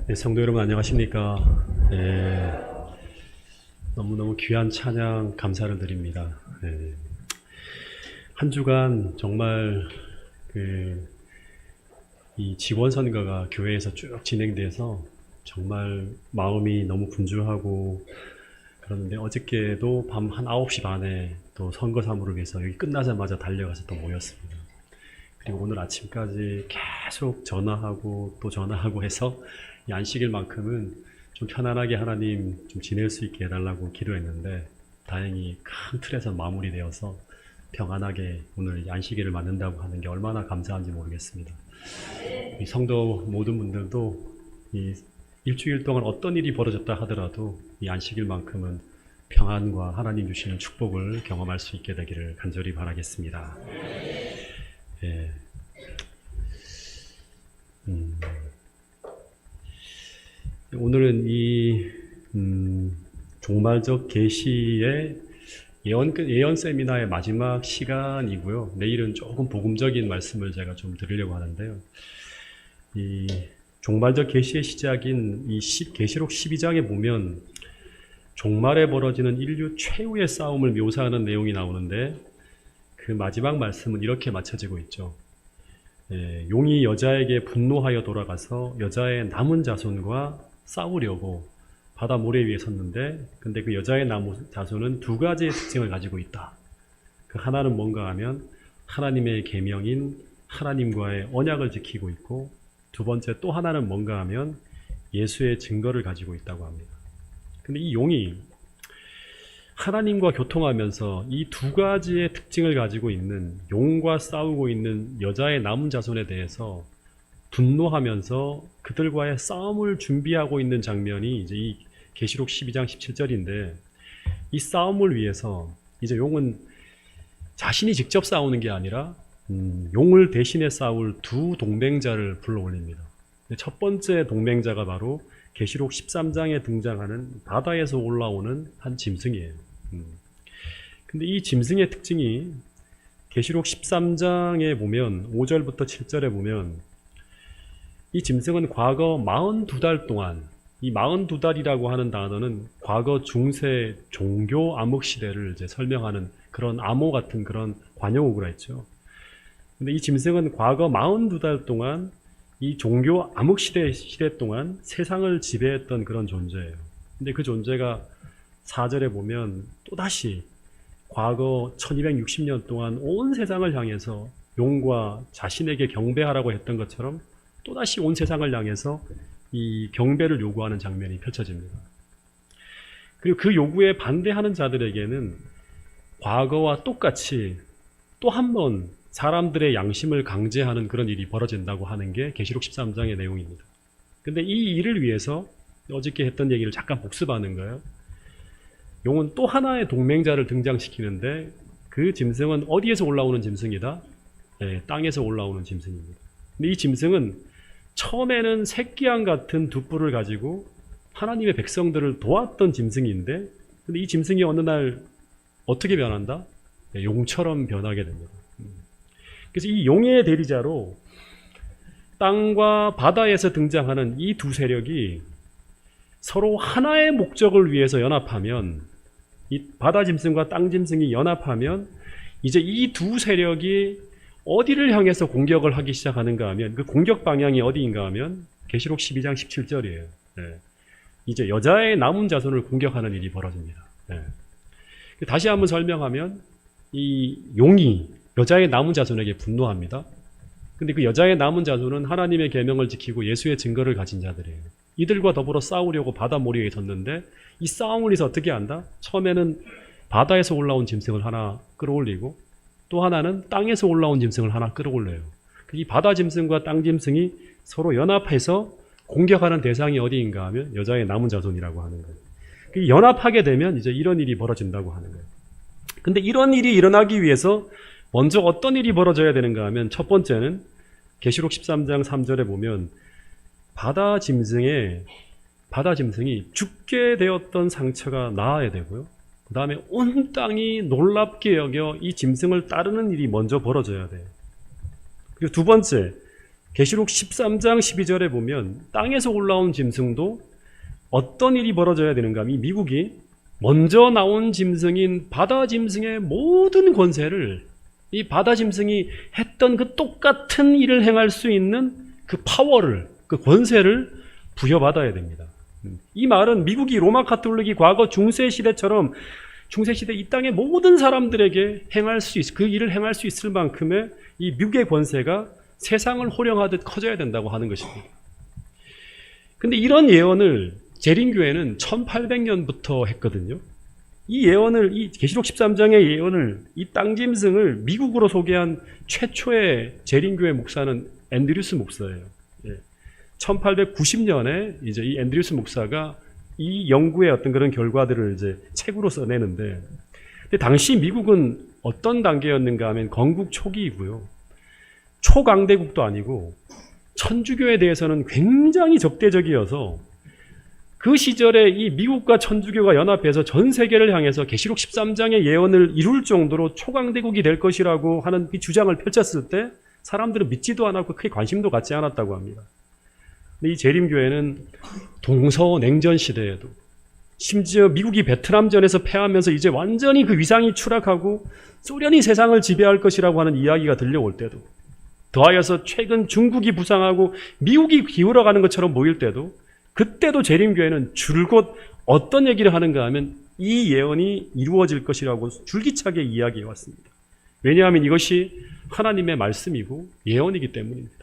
네, 성도 여러분 안녕하십니까? 네, 너무너무 귀한 찬양 감사를 드립니다. 네, 한 주간 정말 이 지원선거가 교회에서 쭉 진행돼서 정말 마음이 너무 분주하고 그런데 어저께도 밤 한 9시 반에 또 선거 사무를 위해서 여기 끝나자마자 달려가서 또 모였습니다. 그리고 오늘 아침까지 계속 전화하고 또 전화하고 해서 이 안식일만큼은 좀 편안하게 하나님 좀 지낼 수 있게 해달라고 기도했는데 다행히 큰 틀에서 마무리되어서 평안하게 오늘 안식일을 맞는다고 하는 게 얼마나 감사한지 모르겠습니다. 이 성도 모든 분들도 이 일주일 동안 어떤 일이 벌어졌다 하더라도 이 안식일만큼은 평안과 하나님 주시는 축복을 경험할 수 있게 되기를 간절히 바라겠습니다. 예. 오늘은 이 종말적 계시의 예언 세미나의 마지막 시간이고요. 내일은 조금 복음적인 말씀을 제가 좀 드리려고 하는데요. 이 종말적 계시의 시작인 이 계시록 12장에 보면 종말에 벌어지는 인류 최후의 싸움을 묘사하는 내용이 나오는데 그 마지막 말씀은 이렇게 맞춰지고 있죠. 용이 여자에게 분노하여 돌아가서 여자의 남은 자손과 싸우려고 바다 모래 위에 섰는데 근데 그 여자의 남은 자손은 두 가지의 특징을 가지고 있다. 그 하나는 뭔가 하면 하나님의 계명인 하나님과의 언약을 지키고 있고 두 번째 또 하나는 뭔가 하면 예수의 증거를 가지고 있다고 합니다. 근데 이 용이 하나님과 교통하면서 이 두 가지의 특징을 가지고 있는 용과 싸우고 있는 여자의 남은 자손에 대해서 분노하면서 그들과의 싸움을 준비하고 있는 장면이 이제 이 계시록 12장 17절인데 이 싸움을 위해서 이제 용은 자신이 직접 싸우는 게 아니라 용을 대신해 싸울 두 동맹자를 불러 올립니다. 첫 번째 동맹자가 바로 계시록 13장에 등장하는 바다에서 올라오는 한 짐승이에요. 근데 이 짐승의 특징이 계시록 13장에 보면 5절부터 7절에 보면 이 짐승은 과거 42달 동안 이 42달이라고 하는 단어는 과거 중세 종교 암흑 시대를 이제 설명하는 그런 암호 같은 그런 관용어구라 했죠. 근데 이 짐승은 과거 42달 동안 이 종교 암흑 시대 동안 세상을 지배했던 그런 존재예요. 근데 그 존재가 4절에 보면 또다시 과거 1260년 동안 온 세상을 향해서 용과 자신에게 경배하라고 했던 것처럼 또다시 온 세상을 향해서 이 경배를 요구하는 장면이 펼쳐집니다. 그리고 그 요구에 반대하는 자들에게는 과거와 똑같이 또 한 번 사람들의 양심을 강제하는 그런 일이 벌어진다고 하는 게 계시록 13장의 내용입니다. 근데 이 일을 위해서 어저께 했던 얘기를 잠깐 복습하는 거예요. 용은 또 하나의 동맹자를 등장시키는데 그 짐승은 어디에서 올라오는 짐승이다? 네, 땅에서 올라오는 짐승입니다. 근데 이 짐승은 처음에는 새끼양 같은 두 뿔을 가지고 하나님의 백성들을 도왔던 짐승인데 근데 이 짐승이 어느 날 어떻게 변한다? 네, 용처럼 변하게 됩니다. 그래서 이 용의 대리자로 땅과 바다에서 등장하는 이 두 세력이 서로 하나의 목적을 위해서 연합하면 이 바다 짐승과 땅 짐승이 연합하면 이제 이 두 세력이 어디를 향해서 공격을 하기 시작하는가 하면 그 공격 방향이 어디인가 하면 계시록 12장 17절이에요. 네. 이제 여자의 남은 자손을 공격하는 일이 벌어집니다. 네. 다시 한번 설명하면 이 용이 여자의 남은 자손에게 분노합니다. 근데 그 여자의 남은 자손은 하나님의 계명을 지키고 예수의 증거를 가진 자들이에요. 이들과 더불어 싸우려고 바다 모래에 섰는데 이 싸움을 위해서 어떻게 한다? 처음에는 바다에서 올라온 짐승을 하나 끌어올리고 또 하나는 땅에서 올라온 짐승을 하나 끌어올려요. 이 바다 짐승과 땅 짐승이 서로 연합해서 공격하는 대상이 어디인가 하면 여자의 남은 자손이라고 하는 거예요. 연합하게 되면 이제 이런 일이 벌어진다고 하는 거예요. 근데 이런 일이 일어나기 위해서 먼저 어떤 일이 벌어져야 되는가 하면 첫 번째는 계시록 13장 3절에 보면 바다 짐승이 죽게 되었던 상처가 나아야 되고요. 그 다음에 온 땅이 놀랍게 여겨 이 짐승을 따르는 일이 먼저 벌어져야 돼요. 그리고 두 번째, 계시록 13장 12절에 보면 땅에서 올라온 짐승도 어떤 일이 벌어져야 되는가 하면, 이 미국이 먼저 나온 짐승인 바다 짐승의 모든 권세를 이 바다 짐승이 했던 그 똑같은 일을 행할 수 있는 그 파워를, 그 권세를 부여받아야 됩니다. 이 말은 미국이 로마 카톨릭이 과거 중세시대처럼, 중세시대 이 땅의 모든 사람들에게 행할 수 있을, 그 일을 행할 수 있을 만큼의 이 미국의 권세가 세상을 호령하듯 커져야 된다고 하는 것입니다. 근데 이런 예언을 재림교회는 1800년부터 했거든요. 이 예언을, 이 계시록 13장의 예언을, 이 땅짐승을 미국으로 소개한 최초의 재림교회 목사는 앤드류스 목사예요. 1890년에 이제 이 앤드류스 목사가 이 연구의 어떤 그런 결과들을 이제 책으로 써내는데, 근데 당시 미국은 어떤 단계였는가 하면 건국 초기이고요. 초강대국도 아니고 천주교에 대해서는 굉장히 적대적이어서 그 시절에 이 미국과 천주교가 연합해서 전 세계를 향해서 계시록 13장의 예언을 이룰 정도로 초강대국이 될 것이라고 하는 이 주장을 펼쳤을 때 사람들은 믿지도 않았고 크게 관심도 갖지 않았다고 합니다. 근데 이 재림교회는 동서냉전 시대에도, 심지어 미국이 베트남전에서 패하면서 이제 완전히 그 위상이 추락하고 소련이 세상을 지배할 것이라고 하는 이야기가 들려올 때도, 더하여서 최근 중국이 부상하고 미국이 기울어가는 것처럼 보일 때도, 그때도 재림교회는 줄곧 어떤 얘기를 하는가 하면 이 예언이 이루어질 것이라고 줄기차게 이야기해 왔습니다. 왜냐하면 이것이 하나님의 말씀이고 예언이기 때문입니다.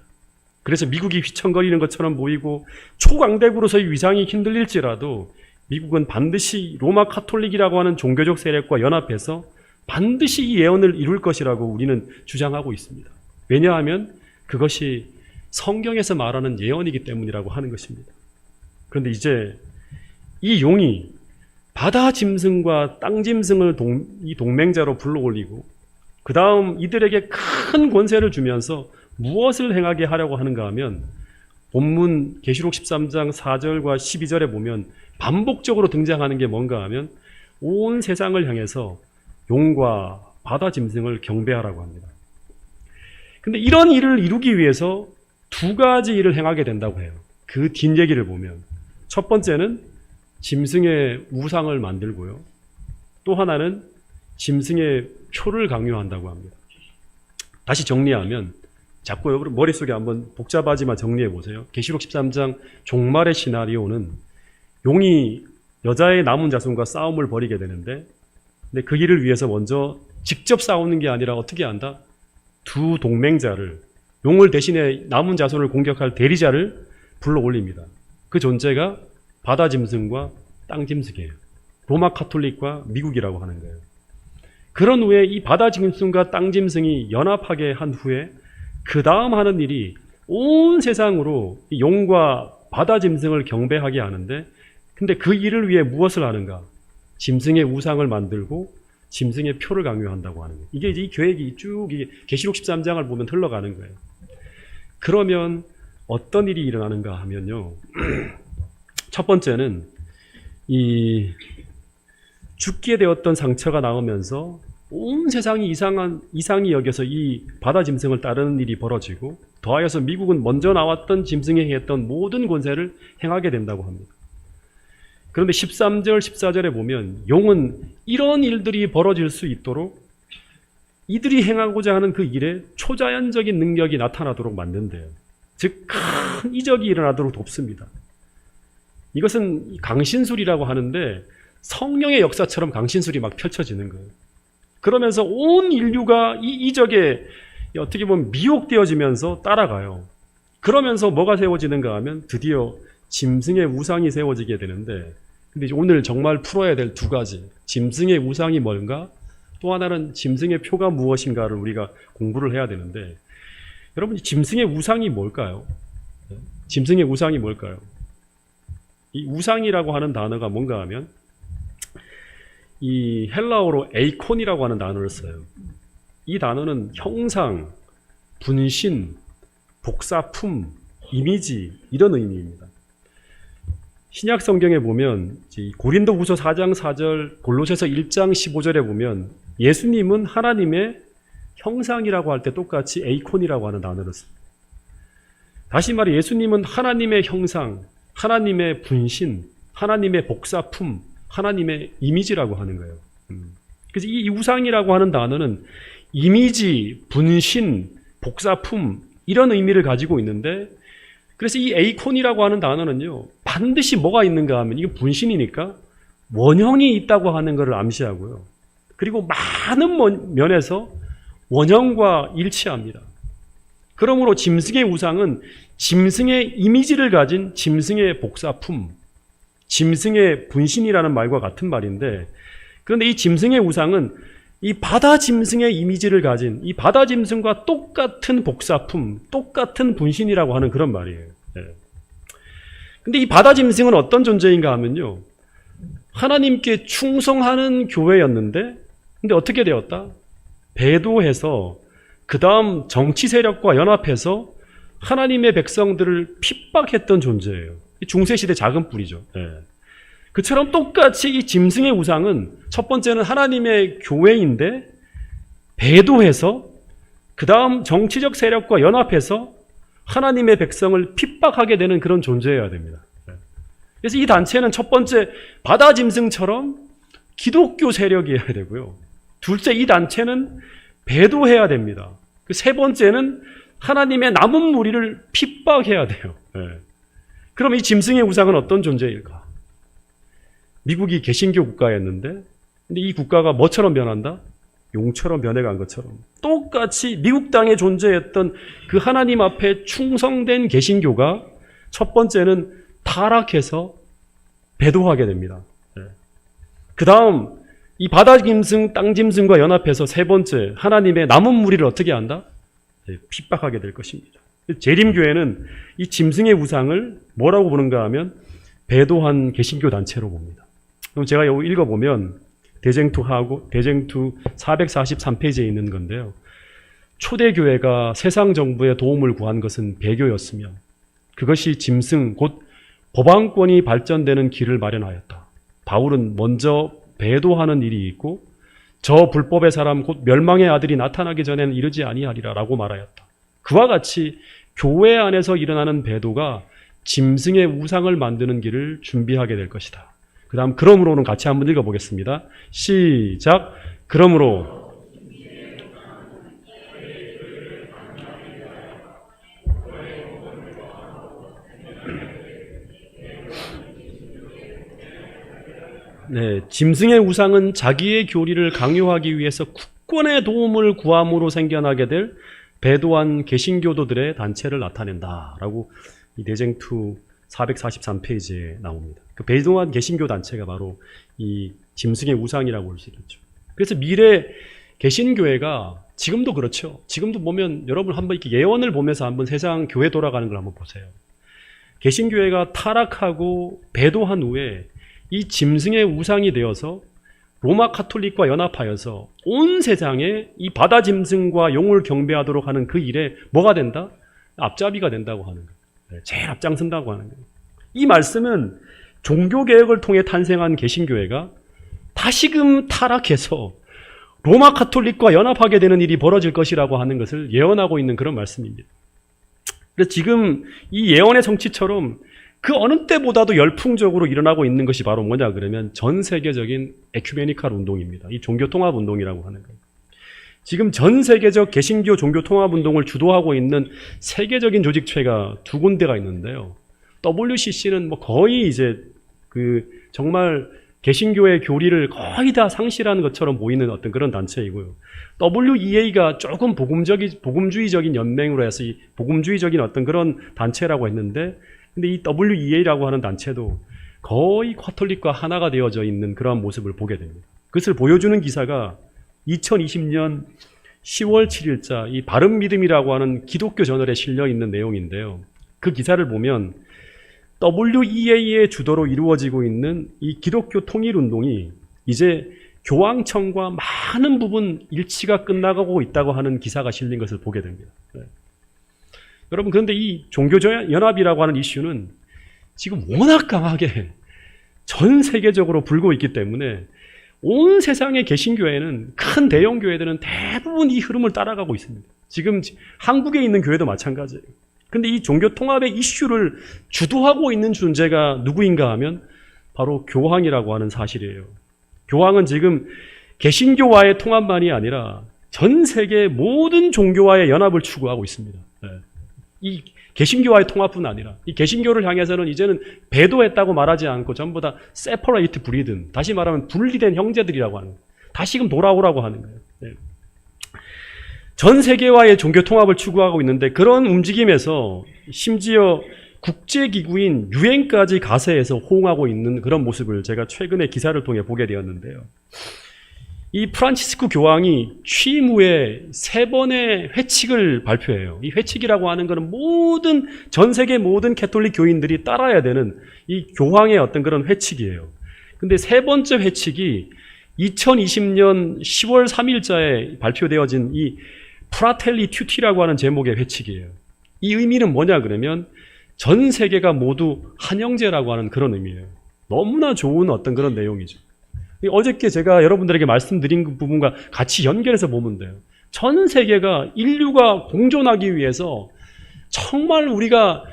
그래서 미국이 휘청거리는 것처럼 보이고 초강대국으로서의 위상이 흔들릴지라도 미국은 반드시 로마 카톨릭이라고 하는 종교적 세력과 연합해서 반드시 이 예언을 이룰 것이라고 우리는 주장하고 있습니다. 왜냐하면 그것이 성경에서 말하는 예언이기 때문이라고 하는 것입니다. 그런데 이제 이 용이 바다 짐승과 땅 짐승을 이 동맹자로 불러올리고 그 다음 이들에게 큰 권세를 주면서 무엇을 행하게 하려고 하는가 하면, 본문 계시록 13장 4절과 12절에 보면 반복적으로 등장하는 게 뭔가 하면 온 세상을 향해서 용과 바다 짐승을 경배하라고 합니다. 근데 이런 일을 이루기 위해서 두 가지 일을 행하게 된다고 해요. 그 뒷얘기를 보면 첫 번째는 짐승의 우상을 만들고요, 또 하나는 짐승의 표를 강요한다고 합니다. 다시 정리하면, 자꾸 여러분 머릿속에 한번 복잡하지만 정리해 보세요. 계시록 13장 종말의 시나리오는 용이 여자의 남은 자손과 싸움을 벌이게 되는데, 근데 그 일을 위해서 먼저 직접 싸우는 게 아니라 어떻게 한다? 두 동맹자를, 용을 대신에 남은 자손을 공격할 대리자를 불러 올립니다. 그 존재가 바다 짐승과 땅 짐승이에요. 로마 카톨릭과 미국이라고 하는 거예요. 그런 후에 이 바다 짐승과 땅 짐승이 연합하게 한 후에 그 다음 하는 일이 온 세상으로 용과 바다 짐승을 경배하게 하는데, 근데 그 일을 위해 무엇을 하는가? 짐승의 우상을 만들고 짐승의 표를 강요한다고 하는 거예요. 이게 이제 이 계획이 쭉 계시록 13장을 보면 흘러가는 거예요. 그러면 어떤 일이 일어나는가 하면요, 첫 번째는 이 죽게 되었던 상처가 나오면서 온 세상이 이상히 여겨서 이 바다 짐승을 따르는 일이 벌어지고, 더하여서 미국은 먼저 나왔던 짐승에 행했던 모든 권세를 행하게 된다고 합니다. 그런데 13절, 14절에 보면 용은 이런 일들이 벌어질 수 있도록 이들이 행하고자 하는 그 일에 초자연적인 능력이 나타나도록 만든대요. 즉, 큰 이적이 일어나도록 돕습니다. 이것은 강신술이라고 하는데 성령의 역사처럼 강신술이 막 펼쳐지는 거예요. 그러면서 온 인류가 이 이적에 어떻게 보면 미혹되어지면서 따라가요. 그러면서 뭐가 세워지는가 하면 드디어 짐승의 우상이 세워지게 되는데, 근데 오늘 정말 풀어야 될 두 가지, 짐승의 우상이 뭔가, 또 하나는 짐승의 표가 무엇인가를 우리가 공부를 해야 되는데, 여러분, 짐승의 우상이 뭘까요? 짐승의 우상이 뭘까요? 이 우상이라고 하는 단어가 뭔가 하면 이 헬라어로 에이콘이라고 하는 단어를 써요. 이 단어는 형상, 분신, 복사품, 이미지, 이런 의미입니다. 신약 성경에 보면 고린도후서 4장 4절, 골로새서 1장 15절에 보면 예수님은 하나님의 형상이라고 할 때 똑같이 에이콘이라고 하는 단어를 씁니다. 다시 말해 예수님은 하나님의 형상, 하나님의 분신, 하나님의 복사품, 하나님의 이미지라고 하는 거예요. 그래서 이 우상이라고 하는 단어는 이미지, 분신, 복사품 이런 의미를 가지고 있는데, 그래서 이 에이콘이라고 하는 단어는요, 반드시 뭐가 있는가 하면 이게 분신이니까 원형이 있다고 하는 것을 암시하고요. 그리고 많은 면에서 원형과 일치합니다. 그러므로 짐승의 우상은 짐승의 이미지를 가진 짐승의 복사품, 짐승의 분신이라는 말과 같은 말인데, 그런데 이 짐승의 우상은 이 바다 짐승의 이미지를 가진 이 바다 짐승과 똑같은 복사품, 똑같은 분신이라고 하는 그런 말이에요. 근데 이 바다 짐승은 어떤 존재인가 하면요, 하나님께 충성하는 교회였는데, 근데 어떻게 되었다? 배도해서 그 다음 정치 세력과 연합해서 하나님의 백성들을 핍박했던 존재예요. 중세시대 작은 뿔이죠. 그처럼 똑같이 이 짐승의 우상은 첫 번째는 하나님의 교회인데 배도해서 그 다음 정치적 세력과 연합해서 하나님의 백성을 핍박하게 되는 그런 존재여야 됩니다. 그래서 이 단체는 첫 번째 바다 짐승처럼 기독교 세력이어야 되고요. 둘째, 이 단체는 배도해야 됩니다. 그 세 번째는 하나님의 남은 무리를 핍박해야 돼요. 그럼 이 짐승의 우상은 어떤 존재일까? 미국이 개신교 국가였는데, 근데 이 국가가 뭐처럼 변한다? 용처럼 변해간 것처럼 똑같이 미국 땅에 존재했던 그 하나님 앞에 충성된 개신교가 첫 번째는 타락해서 배도하게 됩니다. 그 다음 이 바다 짐승, 땅 짐승과 연합해서 세 번째 하나님의 남은 무리를 어떻게 한다? 핍박하게 될 것입니다. 재림교회는 이 짐승의 우상을 뭐라고 부르는가 하면 배도한 개신교 단체로 봅니다. 그럼 제가 여기 읽어보면 대쟁투하고 대쟁투 443페이지에 있는 건데요. 초대교회가 세상 정부의 도움을 구한 것은 배교였으며 그것이 짐승 곧 법왕권이 발전되는 길을 마련하였다. 바울은 먼저 배도하는 일이 있고 저 불법의 사람 곧 멸망의 아들이 나타나기 전에는 이르지 아니하리라 라고 말하였다. 그와 같이 교회 안에서 일어나는 배도가 짐승의 우상을 만드는 길을 준비하게 될 것이다. 그 다음 그러므로는 같이 한번 읽어보겠습니다. 시작. 그러므로 네, 짐승의 우상은 자기의 교리를 강요하기 위해서 국권의 도움을 구함으로 생겨나게 될 배도한 개신교도들의 단체를 나타낸다라고 이 대쟁투 443페이지에 나옵니다. 그 배도한 개신교 단체가 바로 이 짐승의 우상이라고 볼 수 있겠죠. 그래서 미래 개신교회가 지금도 그렇죠. 지금도 보면 여러분 한번 이렇게 예언을 보면서 한번 세상 교회 돌아가는 걸 한번 보세요. 개신교회가 타락하고 배도한 후에 이 짐승의 우상이 되어서 로마 카톨릭과 연합하여서 온 세상에 이 바다 짐승과 용을 경배하도록 하는 그 일에 뭐가 된다? 앞잡이가 된다고 하는 거예요. 제일 앞장선다고 하는 거예요. 이 말씀은 종교개혁을 통해 탄생한 개신교회가 다시금 타락해서 로마 카톨릭과 연합하게 되는 일이 벌어질 것이라고 하는 것을 예언하고 있는 그런 말씀입니다. 그래서 지금 이 예언의 성취처럼 그 어느 때보다도 열풍적으로 일어나고 있는 것이 바로 뭐냐 그러면 전 세계적인 에큐메니칼 운동입니다. 이 종교통합 운동이라고 하는 거예요. 지금 전 세계적 개신교 종교통합 운동을 주도하고 있는 세계적인 조직체가 두 군데가 있는데요. WCC는 뭐 거의 이제 그 정말 개신교의 교리를 거의 다 상실한 것처럼 보이는 어떤 그런 단체이고요. WEA가 조금 복음주의적인 연맹으로 해서 이 복음주의적인 어떤 그런 단체라고 했는데, 근데 이 WEA라고 하는 단체도 거의 카톨릭과 하나가 되어져 있는 그러한 모습을 보게 됩니다. 그것을 보여주는 기사가 2020년 10월 7일자 이 바른 믿음이라고 하는 기독교 저널에 실려 있는 내용인데요. 그 기사를 보면 WEA의 주도로 이루어지고 있는 이 기독교 통일운동이 이제 교황청과 많은 부분 일치가 끝나가고 있다고 하는 기사가 실린 것을 보게 됩니다. 네. 여러분, 그런데 이 종교연합이라고 하는 이슈는 지금 워낙 강하게 전 세계적으로 불고 있기 때문에 온 세상의 개신교회는, 큰 대형 교회들은 대부분 이 흐름을 따라가고 있습니다. 지금 한국에 있는 교회도 마찬가지예요. 근데 이 종교 통합의 이슈를 주도하고 있는 존재가 누구인가 하면 바로 교황이라고 하는 사실이에요. 교황은 지금 개신교와의 통합만이 아니라 전 세계 모든 종교와의 연합을 추구하고 있습니다. 이 개신교와의 통합뿐 아니라 이 개신교를 향해서는 이제는 배도했다고 말하지 않고 전부 다 separate breed, 다시 말하면 분리된 형제들이라고 하는 거예요. 다시금 돌아오라고 하는 거예요. 전 세계와의 종교 통합을 추구하고 있는데 그런 움직임에서 심지어 국제기구인 유엔까지 가세해서 호응하고 있는 그런 모습을 제가 최근에 기사를 통해 보게 되었는데요. 이 프란치스코 교황이 취임 후에 3번의 회칙을 발표해요. 이 회칙이라고 하는 것은 전 세계 모든 캐톨릭 교인들이 따라야 되는 이 교황의 어떤 그런 회칙이에요. 근데 3번째 회칙이 2020년 10월 3일자에 발표되어진 이 프라텔리 튜티라고 하는 제목의 회칙이에요. 이 의미는 뭐냐 그러면 전 세계가 모두 한 형제라고 하는 그런 의미예요. 너무나 좋은 어떤 그런 내용이죠. 어저께 제가 여러분들에게 말씀드린 부분과 같이 연결해서 보면 돼요. 전 세계가 인류가 공존하기 위해서 정말 우리가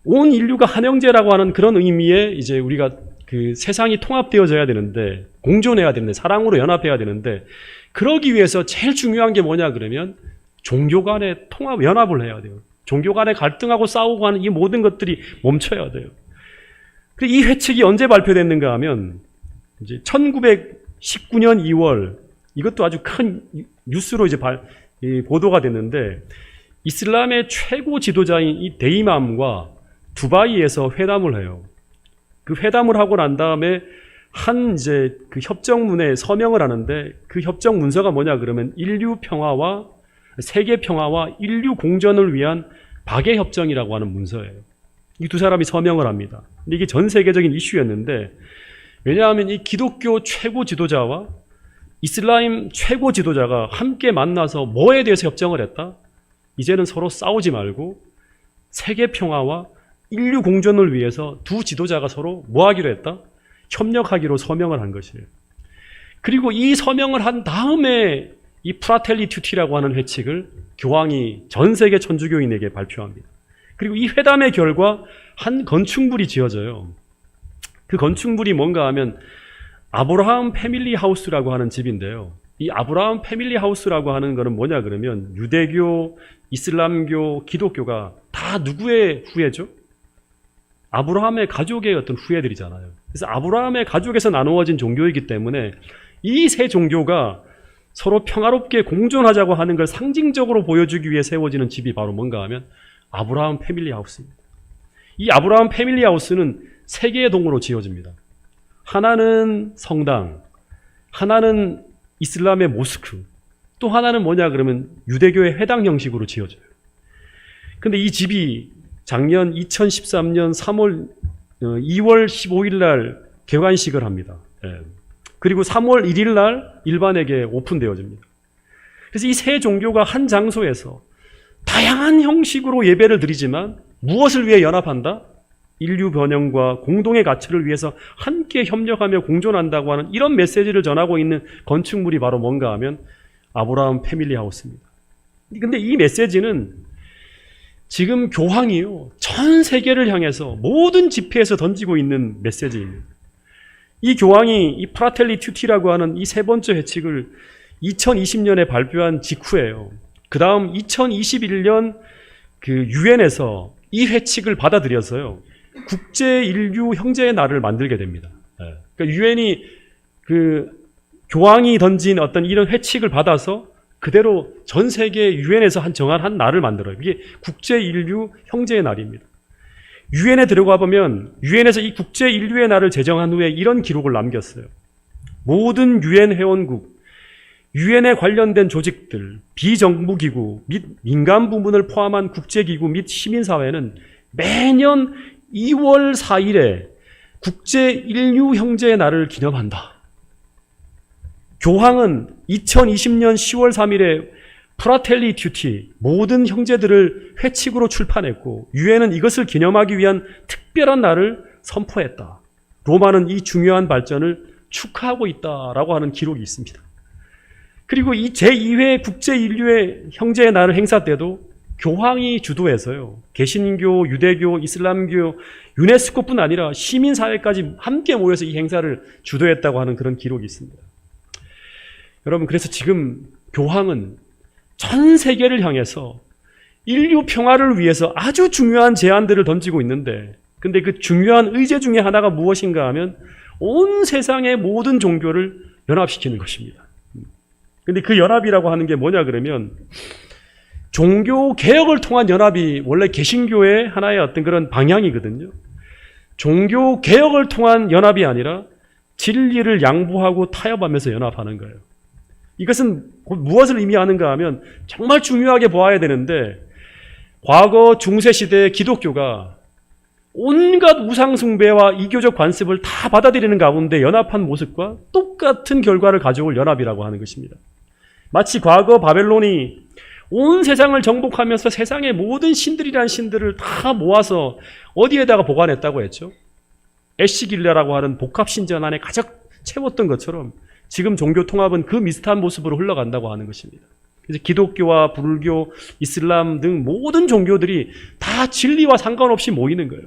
온 인류가 한 형제라고 하는 그런 의미에 이제 우리가 그 세상이 통합되어져야 되는데, 공존해야 되는데, 사랑으로 연합해야 되는데, 그러기 위해서 제일 중요한 게 뭐냐 그러면 종교 간의 통합, 연합을 해야 돼요. 종교 간에 갈등하고 싸우고 하는 이 모든 것들이 멈춰야 돼요. 이 회칙이 언제 발표됐는가 하면 이제 1919년 2월, 이것도 아주 큰 뉴스로 이제 보도가 됐는데, 이슬람의 최고 지도자인 이 데이맘과 두바이에서 회담을 해요. 그 회담을 하고 난 다음에 이제 그 협정문에 서명을 하는데, 그 협정 문서가 뭐냐 그러면 인류 평화와 세계 평화와 인류 공존을 위한 박애 협정이라고 하는 문서예요. 이 두 사람이 서명을 합니다. 근데 이게 전 세계적인 이슈였는데, 왜냐하면 이 기독교 최고 지도자와 이슬람 최고 지도자가 함께 만나서 뭐에 대해서 협정을 했다? 이제는 서로 싸우지 말고 세계 평화와 인류 공존을 위해서 두 지도자가 서로 뭐 하기로 했다? 협력하기로 서명을 한 것이에요. 그리고 이 서명을 한 다음에 이 프라텔리 튜티라고 하는 회칙을 교황이 전 세계 천주교인에게 발표합니다. 그리고 이 회담의 결과 한 건축물이 지어져요. 그 건축물이 뭔가 하면 아브라함 패밀리 하우스라고 하는 집인데요. 이 아브라함 패밀리 하우스라고 하는 거는 뭐냐 그러면 유대교, 이슬람교, 기독교가 다 누구의 후예죠? 아브라함의 가족의 어떤 후예들이잖아요. 그래서 아브라함의 가족에서 나누어진 종교이기 때문에 이 세 종교가 서로 평화롭게 공존하자고 하는 걸 상징적으로 보여주기 위해 세워지는 집이 바로 뭔가 하면 아브라함 패밀리 하우스입니다. 이 아브라함 패밀리 하우스는 3개의 동으로 지어집니다. 하나는 성당, 하나는 이슬람의 모스크, 또 하나는 뭐냐 그러면 유대교의 회당 형식으로 지어져요. 근데 이 집이 작년 2013년 2월 15일 날 개관식을 합니다. 그리고 3월 1일 날 일반에게 오픈되어집니다. 그래서 이 세 종교가 한 장소에서 다양한 형식으로 예배를 드리지만 무엇을 위해 연합한다? 인류 번영과 공동의 가치를 위해서 함께 협력하며 공존한다고 하는 이런 메시지를 전하고 있는 건축물이 바로 뭔가 하면 아브라함 패밀리 하우스입니다. 근데 이 메시지는 지금 교황이요, 전 세계를 향해서 모든 집회에서 던지고 있는 메시지입니다. 이 교황이 이 프라텔리 튜티라고 하는 이 3번째 회칙을 2020년에 발표한 직후에요. 그 다음 2021년 그 유엔에서 이 회칙을 받아들여서요, 국제 인류 형제의 날을 만들게 됩니다. 그러니까 유엔이 그 교황이 던진 어떤 이런 회칙을 받아서 그대로 전 세계 유엔에서 정한 한 날을 만들어요. 이게 국제 인류 형제의 날입니다. 유엔에 들어가 보면 유엔에서 이 국제 인류의 날을 제정한 후에 이런 기록을 남겼어요. 모든 유엔 회원국, 유엔에 관련된 조직들, 비정부기구 및 민간 부문을 포함한 국제기구 및 시민사회는 매년 2월 4일에 국제 인류 형제의 날을 기념한다. 교황은 2020년 10월 3일에 프라텔리 튜티, 모든 형제들을 회칙으로 출판했고 유엔은 이것을 기념하기 위한 특별한 날을 선포했다. 로마는 이 중요한 발전을 축하하고 있다라고 하는 기록이 있습니다. 그리고 이 제2회 국제인류의 형제의 날 행사 때도 교황이 주도해서요. 개신교, 유대교, 이슬람교, 유네스코뿐 아니라 시민사회까지 함께 모여서 이 행사를 주도했다고 하는 그런 기록이 있습니다. 여러분, 그래서 지금 교황은 전 세계를 향해서 인류 평화를 위해서 아주 중요한 제안들을 던지고 있는데, 근데 그 중요한 의제 중에 하나가 무엇인가 하면 온 세상의 모든 종교를 연합시키는 것입니다. 근데 그 연합이라고 하는 게 뭐냐 그러면, 종교 개혁을 통한 연합이 원래 개신교의 하나의 어떤 그런 방향이거든요. 종교 개혁을 통한 연합이 아니라 진리를 양보하고 타협하면서 연합하는 거예요. 이것은 무엇을 의미하는가 하면 정말 중요하게 보아야 되는데, 과거 중세시대의 기독교가 온갖 우상숭배와 이교적 관습을 다 받아들이는 가운데 연합한 모습과 똑같은 결과를 가져올 연합이라고 하는 것입니다. 마치 과거 바벨론이 온 세상을 정복하면서 세상의 모든 신들이란 신들을 다 모아서 어디에다가 보관했다고 했죠? 에시길라라고 하는 복합신전 안에 가득 채웠던 것처럼 지금 종교 통합은 그 비슷한 모습으로 흘러간다고 하는 것입니다. 그래서 기독교와 불교, 이슬람 등 모든 종교들이 다 진리와 상관없이 모이는 거예요.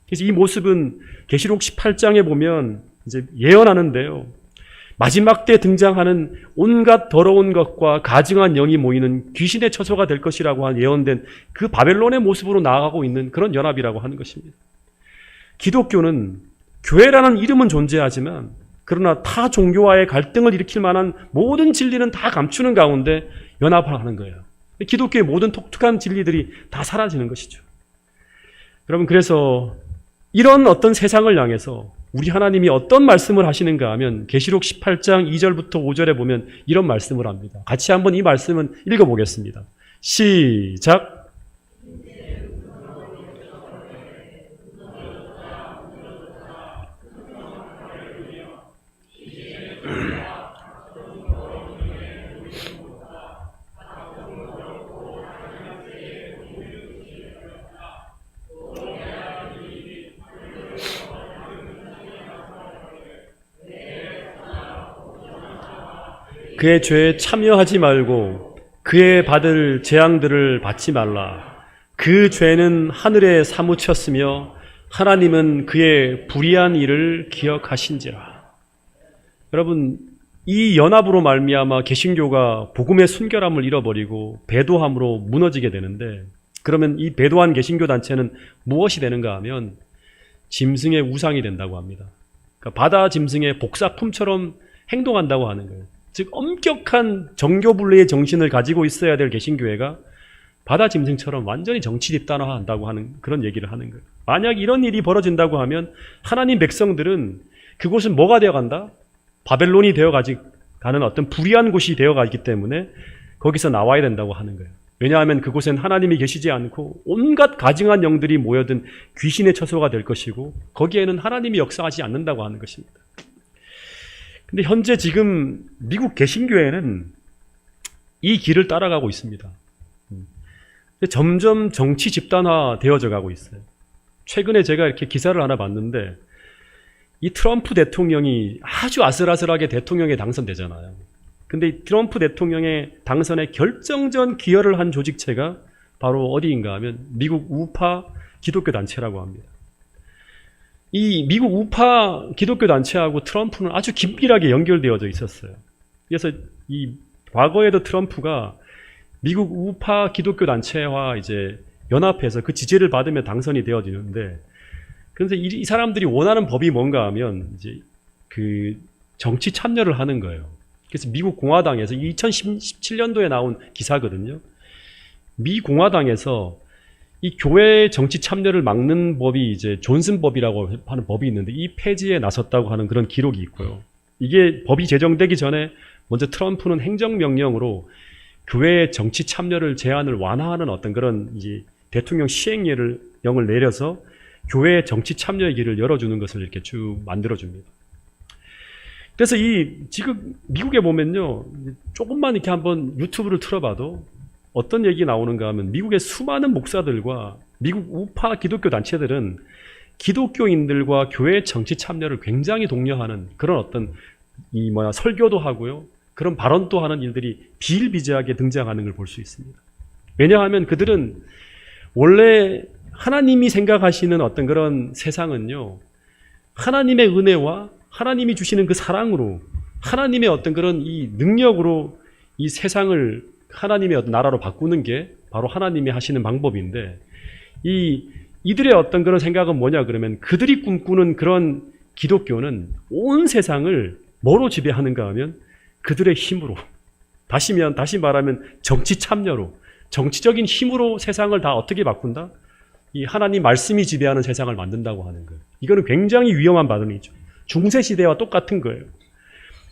그래서 이 모습은 계시록 18장에 보면 이제 예언하는데요. 마지막 때 등장하는 온갖 더러운 것과 가증한 영이 모이는 귀신의 처소가 될 것이라고 한 예언된 그 바벨론의 모습으로 나아가고 있는 그런 연합이라고 하는 것입니다. 기독교는 교회라는 이름은 존재하지만 그러나 타 종교와의 갈등을 일으킬 만한 모든 진리는 다 감추는 가운데 연합을 하는 거예요. 기독교의 모든 독특한 진리들이 다 사라지는 것이죠. 여러분, 그래서 이런 어떤 세상을 향해서 우리 하나님이 어떤 말씀을 하시는가 하면 계시록 18장 2절부터 5절에 보면 이런 말씀을 합니다. 같이 한번 이 말씀은 읽어보겠습니다. 시작! 그의 죄에 참여하지 말고 그의 받을 재앙들을 받지 말라. 그 죄는 하늘에 사무쳤으며 하나님은 그의 불의한 일을 기억하신지라. 여러분, 이 연합으로 말미암아 개신교가 복음의 순결함을 잃어버리고 배도함으로 무너지게 되는데, 그러면 이 배도한 개신교 단체는 무엇이 되는가 하면 짐승의 우상이 된다고 합니다. 그러니까 바다 짐승의 복사품처럼 행동한다고 하는 거예요. 즉 엄격한 정교분리의 정신을 가지고 있어야 될 개신교회가 바다 짐승처럼 완전히 정치 집단화한다고 하는 그런 얘기를 하는 거예요. 만약 이런 일이 벌어진다고 하면 하나님 백성들은 그곳은 뭐가 되어간다? 바벨론이 되어가는 어떤 불의한 곳이 되어가기 때문에 거기서 나와야 된다고 하는 거예요. 왜냐하면 그곳엔 하나님이 계시지 않고 온갖 가증한 영들이 모여든 귀신의 처소가 될 것이고 거기에는 하나님이 역사하지 않는다고 하는 것입니다. 근데 현재 지금 미국 개신교회는 이 길을 따라가고 있습니다. 점점 정치 집단화 되어져 가고 있어요. 최근에 제가 이렇게 기사를 하나 봤는데 이 트럼프 대통령이 아주 아슬아슬하게 대통령에 당선되잖아요. 근데 이 트럼프 대통령의 당선에 결정전 기여를 한 조직체가 바로 어디인가 하면 미국 우파 기독교 단체라고 합니다. 이 미국 우파 기독교 단체하고 트럼프는 아주 긴밀하게 연결되어져 있었어요. 그래서 이 과거에도 트럼프가 미국 우파 기독교 단체와 이제 연합해서 그 지지를 받으며 당선이 되어지는데, 그런데 이 사람들이 원하는 법이 뭔가 하면 이제 그 정치 참여를 하는 거예요. 그래서 미국 공화당에서 2017년도에 나온 기사거든요. 미 공화당에서 이 교회 정치 참여를 막는 법이 이제 존슨 법이라고 하는 법이 있는데 이 폐지에 나섰다고 하는 그런 기록이 있고요. 이게 법이 제정되기 전에 먼저 트럼프는 행정명령으로 교회의 정치 참여를 제한을 완화하는 어떤 그런 이제 대통령 시행령을 내려서 교회의 정치 참여의 길을 열어주는 것을 이렇게 쭉 만들어줍니다. 그래서 지금 미국에 보면요, 조금만 이렇게 한번 유튜브를 틀어봐도 어떤 얘기 나오는가 하면 미국의 수많은 목사들과 미국 우파 기독교 단체들은 기독교인들과 교회 정치 참여를 굉장히 독려하는 그런 어떤 설교도 하고요, 그런 발언도 하는 일들이 비일비재하게 등장하는 걸 볼 수 있습니다. 왜냐하면 그들은 원래 하나님이 생각하시는 어떤 그런 세상은요, 하나님의 은혜와 하나님이 주시는 그 사랑으로, 하나님의 어떤 그런 이 능력으로 이 세상을 하나님의 어떤 나라로 바꾸는 게 바로 하나님이 하시는 방법인데, 이들의 어떤 그런 생각은 뭐냐 그러면, 그들이 꿈꾸는 그런 기독교는 온 세상을 뭐로 지배하는가 하면 그들의 힘으로, 다시 말하면 정치 참여로, 정치적인 힘으로 세상을 다 어떻게 바꾼다? 이 하나님 말씀이 지배하는 세상을 만든다고 하는 거예요. 이거는 굉장히 위험한 발언이죠. 중세시대와 똑같은 거예요.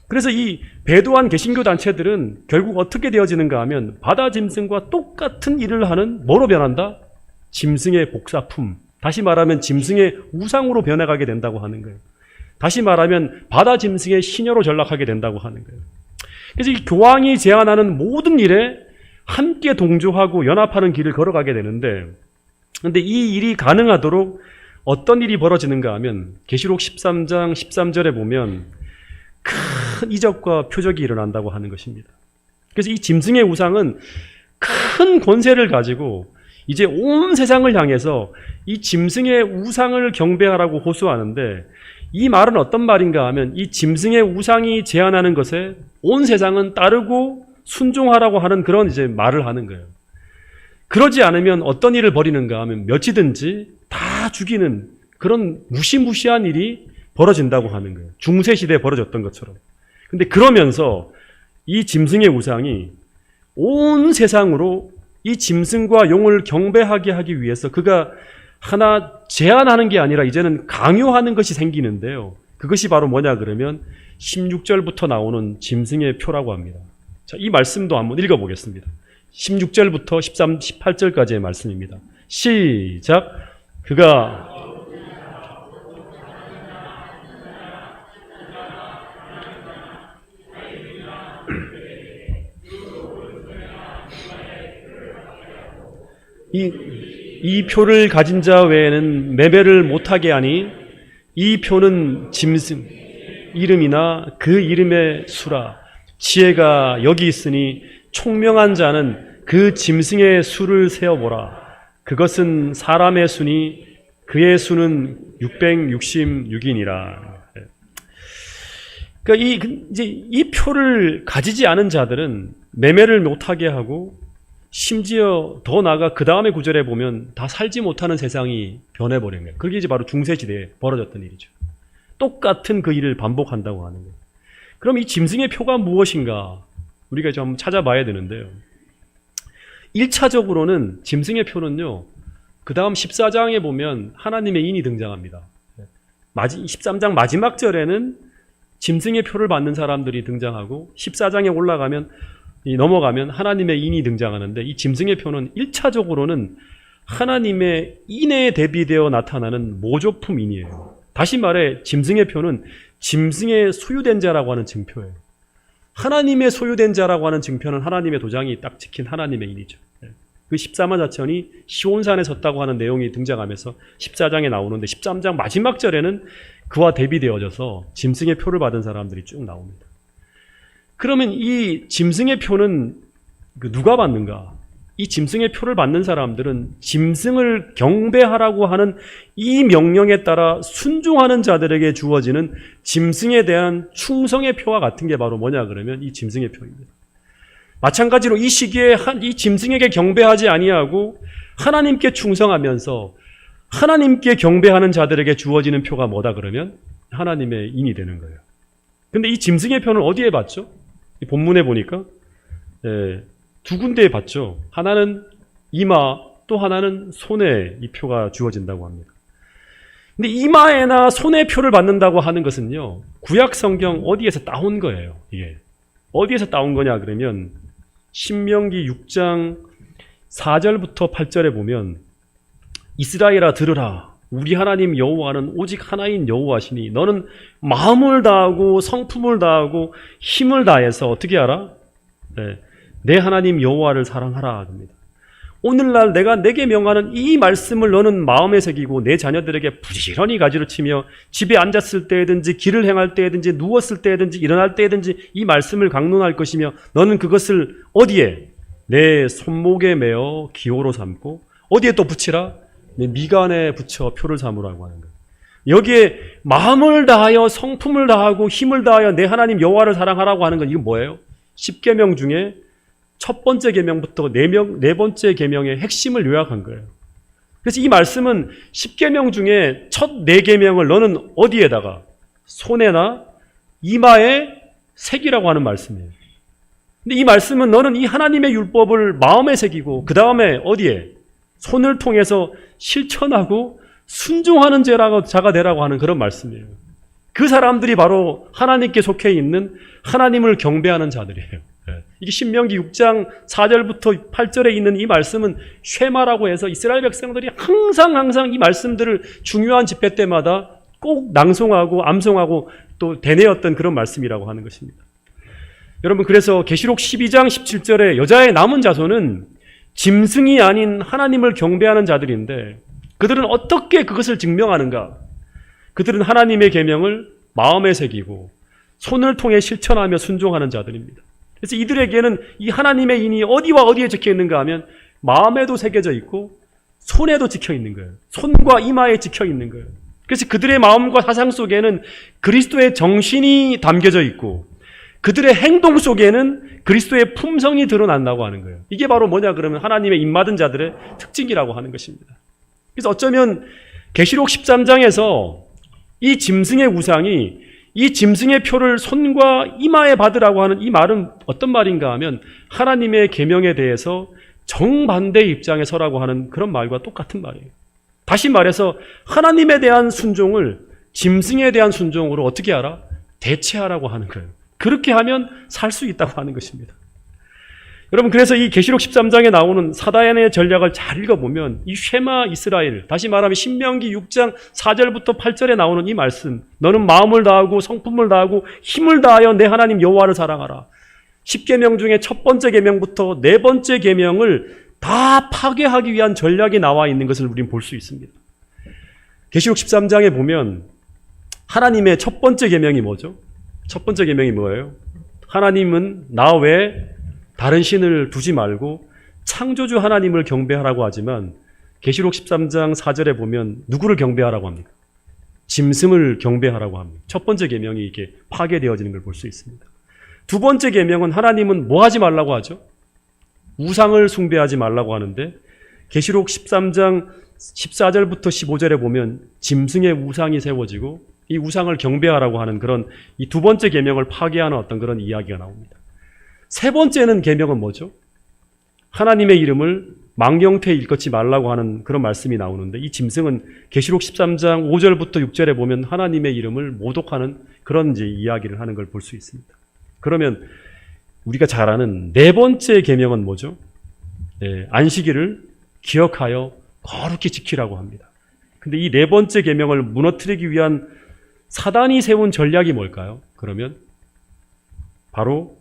그래서 이 배도한 개신교 단체들은 결국 어떻게 되어지는가 하면 바다 짐승과 똑같은 일을 하는 뭐로 변한다? 짐승의 복사품. 다시 말하면 짐승의 우상으로 변해가게 된다고 하는 거예요. 다시 말하면 바다 짐승의 시녀로 전락하게 된다고 하는 거예요. 그래서 이 교황이 제안하는 모든 일에 함께 동조하고 연합하는 길을 걸어가게 되는데, 그런데 이 일이 가능하도록 어떤 일이 벌어지는가 하면 계시록 13장 13절에 보면 큰 이적과 표적이 일어난다고 하는 것입니다. 그래서 이 짐승의 우상은 큰 권세를 가지고 이제 온 세상을 향해서 이 짐승의 우상을 경배하라고 호소하는데, 이 말은 어떤 말인가 하면 이 짐승의 우상이 제안하는 것에 온 세상은 따르고 순종하라고 하는 그런 이제 말을 하는 거예요. 그러지 않으면 어떤 일을 벌이는가 하면 몇이든지 다 죽이는 그런 무시무시한 일이 벌어진다고 하는 거예요. 중세시대에 벌어졌던 것처럼. 근데 그러면서 이 짐승의 우상이 온 세상으로 이 짐승과 용을 경배하게 하기 위해서 그가 하나 제안하는 게 아니라 이제는 강요하는 것이 생기는데요. 그것이 바로 뭐냐 그러면 16절부터 나오는 짐승의 표라고 합니다. 자, 이 말씀도 한번 읽어보겠습니다. 16절부터 13, 18절까지의 말씀입니다. 시작. 그가 이 표를 가진 자 외에는 매매를 못하게 하니 이 표는 짐승 이름이나 그 이름의 수라. 지혜가 여기 있으니 총명한 자는 그 짐승의 수를 세어보라. 그것은 사람의 수니 그의 수는 666이니라. 그러니까 이 표를 가지지 않은 자들은 매매를 못하게 하고, 심지어 더 나아가 그 다음의 구절에 보면 다 살지 못하는 세상이 변해버린 거예요. 그게 이제 바로 중세시대에 벌어졌던 일이죠. 똑같은 그 일을 반복한다고 하는 거예요. 그럼 이 짐승의 표가 무엇인가? 우리가 좀 찾아봐야 되는데요. 1차적으로는 짐승의 표는요, 그 다음 14장에 보면 하나님의 인이 등장합니다. 13장 마지막 절에는 짐승의 표를 받는 사람들이 등장하고, 14장에 넘어가면 하나님의 인이 등장하는데, 이 짐승의 표는 1차적으로는 하나님의 인에 대비되어 나타나는 모조품인이에요. 다시 말해 짐승의 표는 짐승의 소유된 자라고 하는 증표예요. 하나님의 소유된 자라고 하는 증표는 하나님의 도장이 딱 찍힌 하나님의 인이죠. 그 14만 4천이 시온산에 섰다고 하는 내용이 등장하면서 14장에 나오는데, 13장 마지막 절에는 그와 대비되어져서 짐승의 표를 받은 사람들이 쭉 나옵니다. 그러면 이 짐승의 표는 누가 받는가? 이 짐승의 표를 받는 사람들은 짐승을 경배하라고 하는 이 명령에 따라 순종하는 자들에게 주어지는 짐승에 대한 충성의 표와 같은 게 바로 뭐냐 그러면 이 짐승의 표입니다. 마찬가지로 이 시기에 이 짐승에게 경배하지 아니하고 하나님께 충성하면서 하나님께 경배하는 자들에게 주어지는 표가 뭐다 그러면 하나님의 인이 되는 거예요. 근데 이 짐승의 표는 어디에 받죠? 이 본문에 보니까 두 군데에 받죠. 하나는 이마, 또 하나는 손에 이 표가 주어진다고 합니다. 근데 이마에나 손에 표를 받는다고 하는 것은요, 구약 성경 어디에서 따온 거예요. 이게 어디에서 따온 거냐 그러면 신명기 6장 4절부터 8절에 보면, 이스라엘아 들으라. 우리 하나님 여호와는 오직 하나인 여호와시니 너는 마음을 다하고 성품을 다하고 힘을 다해서 어떻게 하라? 내 하나님 여호와를 사랑하라 합니다. 오늘날 내가 내게 명하는 이 말씀을 너는 마음에 새기고 내 자녀들에게 부지런히 가지러치며 집에 앉았을 때든지 길을 행할 때든지 누웠을 때든지 일어날 때든지 이 말씀을 강론할 것이며, 너는 그것을 어디에? 내 손목에 매어 기호로 삼고 어디에 또 붙이라? 내 미간에 붙여 표를 삼으라고 하는 거예요. 여기에 마음을 다하여 성품을 다하고 힘을 다하여 내 하나님 여호와를 사랑하라고 하는 건 이건 뭐예요? 10계명 중에 첫 번째 계명부터 네 번째 계명의 핵심을 요약한 거예요. 그래서 이 말씀은 10계명 중에 첫 4계명을 너는 어디에다가? 손에나 이마에 새기라고 하는 말씀이에요. 근데 이 말씀은 너는 이 하나님의 율법을 마음에 새기고 그 다음에 어디에? 손을 통해서 실천하고 순종하는 자가 되라고 하는 그런 말씀이에요. 그 사람들이 바로 하나님께 속해 있는 하나님을 경배하는 자들이에요. 이게 신명기 6장 4절부터 8절에 있는 이 말씀은 쉐마라고 해서 이스라엘 백성들이 항상 이 말씀들을 중요한 집회 때마다 꼭 낭송하고 암송하고 또 되뇌었던 그런 말씀이라고 하는 것입니다. 여러분, 그래서 계시록 12장 17절에 여자의 남은 자손은 짐승이 아닌 하나님을 경배하는 자들인데 그들은 어떻게 그것을 증명하는가? 그들은 하나님의 계명을 마음에 새기고 손을 통해 실천하며 순종하는 자들입니다. 그래서 이들에게는 이 하나님의 인이 어디와 어디에 적혀 있는가 하면 마음에도 새겨져 있고 손에도 찍혀 있는 거예요. 손과 이마에 찍혀 있는 거예요. 그래서 그들의 마음과 사상 속에는 그리스도의 정신이 담겨져 있고 그들의 행동 속에는 그리스도의 품성이 드러난다고 하는 거예요. 이게 바로 뭐냐 그러면 하나님의 인받은 자들의 특징이라고 하는 것입니다. 그래서 어쩌면 계시록 13장에서 이 짐승의 우상이 이 짐승의 표를 손과 이마에 받으라고 하는 이 말은 어떤 말인가 하면 하나님의 계명에 대해서 정반대의 입장에 서라고 하는 그런 말과 똑같은 말이에요. 다시 말해서 하나님에 대한 순종을 짐승에 대한 순종으로 어떻게 하라? 대체하라고 하는 거예요. 그렇게 하면 살 수 있다고 하는 것입니다. 여러분, 그래서 이 계시록 13장에 나오는 사단의 전략을 잘 읽어보면 이 쉐마 이스라엘, 다시 말하면 신명기 6장 4절부터 8절에 나오는 이 말씀, 너는 마음을 다하고 성품을 다하고 힘을 다하여 내 하나님 여호와를 사랑하라. 10계명 중에 첫 번째 계명부터 네 번째 계명을 다 파괴하기 위한 전략이 나와 있는 것을 우리는 볼 수 있습니다. 계시록 13장에 보면 하나님의 첫 번째 계명이 뭐죠? 첫 번째 계명이 뭐예요? 하나님은 나 외에 다른 신을 두지 말고 창조주 하나님을 경배하라고 하지만 계시록 13장 4절에 보면 누구를 경배하라고 합니까? 짐승을 경배하라고 합니다. 첫 번째 계명이 이게 파괴되어지는 걸 볼 수 있습니다. 두 번째 계명은 하나님은 뭐 하지 말라고 하죠? 우상을 숭배하지 말라고 하는데 계시록 13장 14절부터 15절에 보면 짐승의 우상이 세워지고 이 우상을 경배하라고 하는 그런 이 두 번째 계명을 파괴하는 어떤 그런 이야기가 나옵니다. 세 번째는 계명은 뭐죠? 하나님의 이름을 망령되이 일컫지 말라고 하는 그런 말씀이 나오는데 이 짐승은 계시록 13장 5절부터 6절에 보면 하나님의 이름을 모독하는 그런 이제 이야기를 하는 걸 볼 수 있습니다. 그러면 우리가 잘 아는 네 번째 계명은 뭐죠? 안식일을 기억하여 거룩히 지키라고 합니다. 근데 이 네 번째 계명을 무너뜨리기 위한 사단이 세운 전략이 뭘까요? 그러면 바로